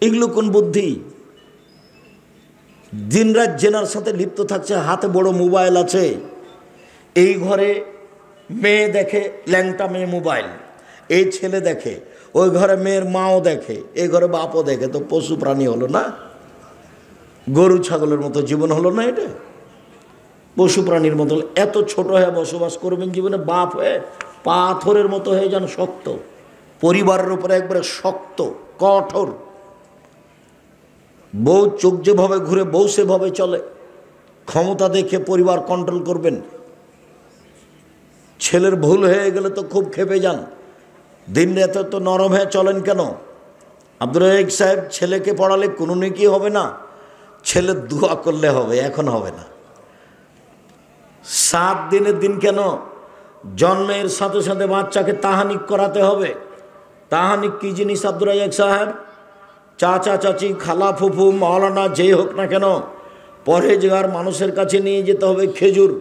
এগুলো কোন বুদ্ধি? দিনরাত জেনার সাথে লিপ্ত থাকছে, হাতে বড় মোবাইল আছে, এই ঘরে মেয়ে দেখে, ল্যাংটা মেয়ে মোবাইল, এই ছেলে দেখে, ওই ঘরে মেয়ের মাও দেখে, এই ঘরে বাপও দেখে। তো পশু প্রাণী হলো না? গরু ছাগলের মতো জীবন হলো না এটা? পশু প্রাণীর মতো এত ছোট হয়ে বসবাস করবেন জীবনে, বাপ হয়ে পাথরের মতো হয়ে যান শক্ত, পরিবারের উপরে একবারে শক্ত কঠোর। বউ চোখ যেভাবে ঘুরে বউ সেভাবে চলে, ক্ষমতা দেখে পরিবার কন্ট্রোল করবেন। ছেলের ভুল হয়ে গেলে তো খুব ক্ষেপে যান, দিন রাতে তো নরম হয়ে চলেন কেন? আব্দুর রাজ্জাক সাহেব, ছেলেকে পড়ালে কোনো নেকি হবে না, ছেলে দোয়া করলে হবে, এখন হবে না। 7 দিনের দিন কেন? জন্মের সাথে সাথে বাচ্চাকে তাহানিক করাতে হবে। তাহানিক কি জিনিস আব্দুর রাজ্জাক সাহেব? চাচা চাচি, খালা ফুফু, মাওলানা যেই হোক না কেন, পরহেজগার মানুষের কাছে নিয়ে যেতে হবে খেজুর।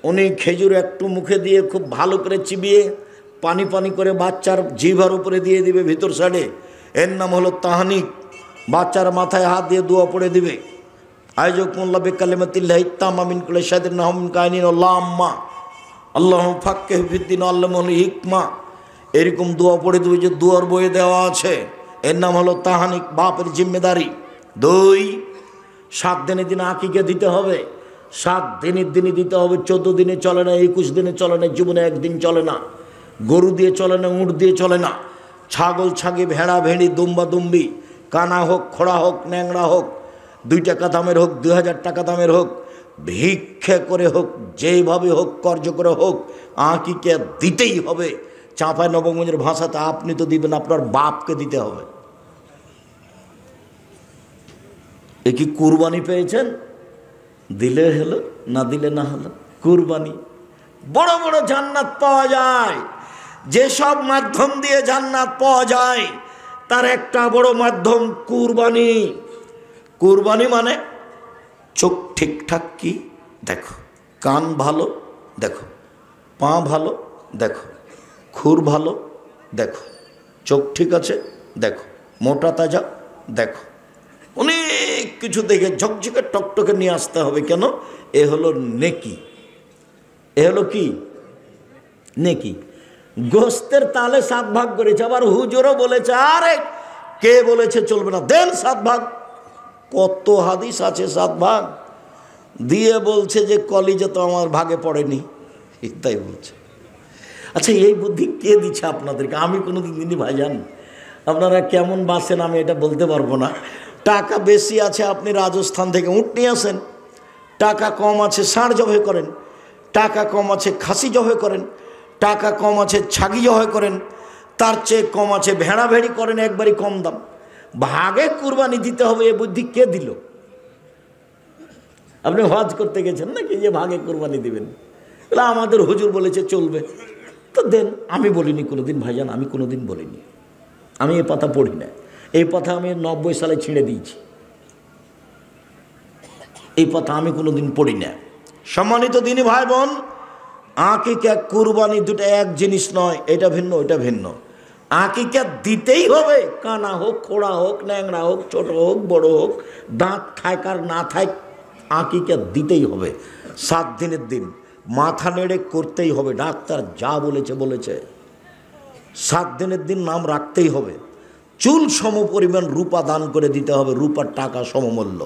উনি খেজুর একটু মুখে দিয়ে খুব ভালো করে চিবিয়ে পানি পানি করে বাচ্চার জিভার উপরে দিয়ে দিবে ভিতর সাইডে, এর নাম হলো তাহানিক। বাচ্চার মাথায় হাত দিয়ে দোয়া পড়ে দিবে, আয়োজক মোল্লা বেকালেমাতিল্লাহ ইত্তাম আমিন কুলে শাহিদিন নাহমিন কাহিনীন আল্লাহ আম্মা আল্লাহ ফাক্কে ফিদ্দিন আল্লামল হিকমা, এরকম দোয়া পড়ে দেবে যে দুয়ার বইয়ে দেওয়া আছে, এর নাম হলো তাহানিক, বাপের জিম্মেদারি। 2, 7 দিনের দিন আকিকে দিতে হবে, 7 দিনের দিনই দিতে হবে। 14 দিনে চলে না, 21 দিনে চলে না, জীবনে একদিন চলে না। গরু দিয়ে চলে না, উঁট দিয়ে চলে না, ছাগল ছাগি, ভেড়া ভেড়ি, দুম্বা দুম্বি, কানা হোক, খোড়া হোক, ন্যাংরা হোক, 2 টাকা দামের হোক, 2000 টাকা দামের হোক, ভিক্ষে করে হোক, যেভাবে হোক, কর্য করে হোক, আকিকে দিতেই হবে। চাঁপাই নবগঞ্জের ভাষাতে আপনি তো দিবেন, আপনার বাপকে দিতে হবে। এ কি কুরবানি পেয়েছেন? দিলে হলো, না দিলে না হলো। কুরবানি বড় বড় জান্নাত পাওয়া যায়, যেসব মাধ্যম দিয়ে জান্নাত পাওয়া যায় তার একটা বড় মাধ্যম কুরবানি। কুরবানি মানে চোখ ঠিকঠাক কি দেখো, কান ভালো দেখো, পা ভালো দেখো, খুর ভালো দেখো, চোখ ঠিক আছে দেখো, মোটা তাজা দেখো, অনেক কিছু দেখে ঝকঝকে টকটকে নিয়ে আসতে হবে। কেন? এ হলো নেকি। এ হলো কি? নেকি। গোস্তের তালে 7 ভাগ করেছে, আবার হুজুরও বলেছে, আরে কে বলেছে চলবে না, দেন 7 ভাগ। কত হাদিস আছে 7 ভাগ দিয়ে বলছে যে কলিজা তো আমার ভাগে পড়েনি, তাই বলছে। আচ্ছা, এই বুদ্ধি কে দিচ্ছে আপনাদেরকে? আমি কোনোদিন দিনই ভাইজান, আপনারা কেমন বাঁচেন আমি এটা বলতে পারবো না। টাকা বেশি আছে, আপনি রাজস্থান থেকে উট নিয়ে আসেন, টাকা কম আছে ষাঁড় জবাই করেন, টাকা কম আছে খাসি জবাই করেন, টাকা কম আছে ছাগি জবাই করেন, তার চেয়ে কম আছে ভেড়া ভেড়ি করেন, একবারই কম দাম। ভাগে কুরবানি দিতে হবে, এ বুদ্ধি কে দিল? আপনি হজ করতে গেছেন নাকি যে ভাগে কুরবানি দিবেন? আমাদের হুজুর বলেছে চলবে, তো দেন। আমি বলিনি কোনোদিন ভাইজান, আমি কোনোদিন বলিনি, আমি এ কথা পড়ি না। এই কথা আমি 90 সালে ছিঁড়ে দিয়েছি, এই কথা আমি কোনোদিন পড়ি না। সম্মানিত দিনী ভাই বোন, আকিকা কুরবানি দুটো এক জিনিস নয়, এটা ভিন্ন ওইটা ভিন্ন। আকিকা দিতেই হবে, কানা হোক, খোড়া হোক, ন্যাংরা হোক, ছোট হোক, বড় হোক, দাঁত থাক আর না থাক, আকিকা দিতেই হবে। 7 দিনের দিন মাথা নেড়ে করতেই হবে, ডাক্তার যা বলেছে বলেছে। 7 দিনের দিন নাম রাখতেই হবে। চুল সম পরিমাণ রূপা দান করে দিতে হবে, রূপার টাকা সমমূল্য।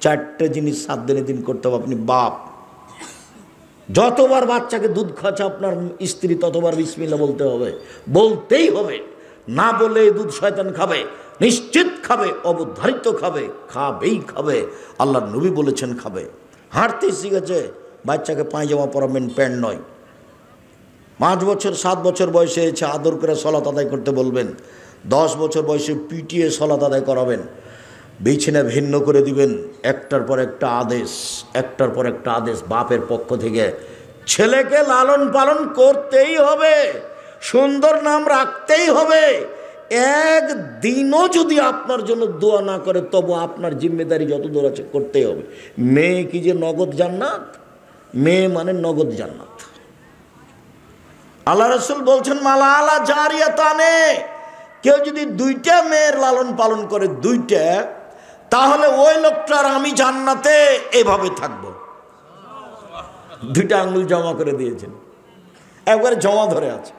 4টে জিনিস 7 দিনের দিন করতে হবে। আপনি বাপ, যতবার বাচ্চাকে দুধ খাচ্ছে আপনার স্ত্রী ততবার বিসমিল্লাহ বলতে হবে, বলতেই হবে। না বলে দুধ শয়তান খাবে, নিশ্চিত খাবে, অবধারিত খাবে, খাবেই খাবে। আল্লাহর নবী বলেছেন খাবে। হাঁটতে শিখেছে, বাচ্চাকে পায়জামা পরাবেন, প্যান্ট নয়। 5 বছর 7 বছর বয়সে এসে আদর করে সলাত আদায় করতে বলবেন, 10 বছর বয়সে পিটিয়ে সলাত আদায় করাবেন, বিছানা ভিন্ন করে দিবেন। একটার পর একটা আদেশ, একটার পর একটা আদেশ বাপের পক্ষ থেকে। ছেলেকে লালন পালন করতেই হবে, সুন্দর নাম রাখতেই হবে। একদিনও যদি আপনার জন্য দোয়া না করে তবু আপনার জিম্মেদারি যত দূর আছে করতেই হবে। মেয়ে কি যে নগদ জান্নাত? মেয়ে মানে নগদ জান্নাত। আল্লাহ রাসূল বলছেন, মালা আলা জারিয়াতানে, কেউ যদি 2টা মেয়ের লালন পালন করে, 2টা, তাহলে ওই লোকটার আমি জান্নাতে এভাবে থাকবো। 2টা আঙ্গুল জমা করে দিয়েছেন, একবারে জমা ধরে আছে।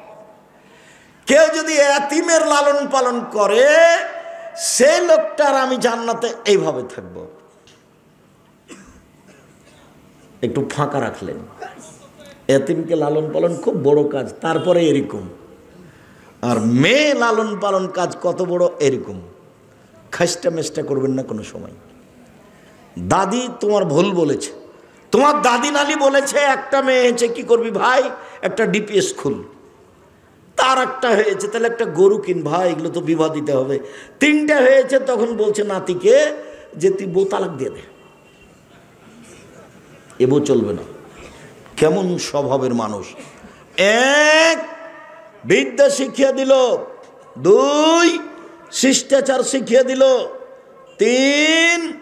কেউ যদি এতিমের লালন পালন করে, সেই লোকটার আমি জান্নাতে এইভাবে থাকবো। একটু ফাঁকা রাখলেন। এতিমকে লালন পালন খুব বড় কাজ, তারপরে এরকম। আর মেয়ে লালন পালন কাজ কত বড়, এরকম। খাস্টা মেস্টা করবেন না কোনো সময়। দাদি তোমার ভুল বলেছে, তোমার দাদি নানি বলেছে একটা মেয়ে হয়েছে, কি করবি ভাই, একটা ডিপিএস খুল। তার একটা হয়েছে, তাহলে একটা গরু কিন ভাই, এগুলো তো বিবাহ দিতে হবে। তিনটা হয়েছে, তখন বলছে নাতিকে যে তুই বউ তালাক দিয়ে দে। এ বউ চলবে না। কেমন স্বভাবের মানুষ! এক, বিদ্যা শিখিয়ে দিল। দুই, শিষ্টাচার শিখিয়ে দিল। তিন,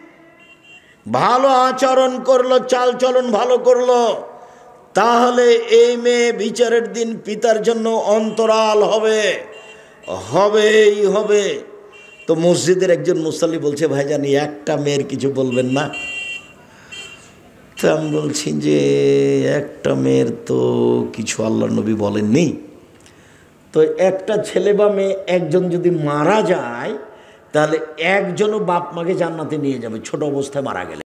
ভালো আচরণ করলো, চাল চলন ভালো করলো। তাহলে এই মেয়ে বিচারের দিন পিতার জন্য অন্তরাল হবে, হবেই হবে। তো মসজিদের একজন মুসল্লি বলছে, ভাইজান একটা মেয়ের কিছু বলবেন না? তো আমি বলছি যে একটা মেয়ের তো কিছু আল্লাহর নবী বলেননি। তো একটা ছেলে বা মেয়ে একজন যদি মারা যায়, তাহলে একজনও বাপ মাকে জান্নাতে নিয়ে যাবে ছোট অবস্থায় মারা গেলে।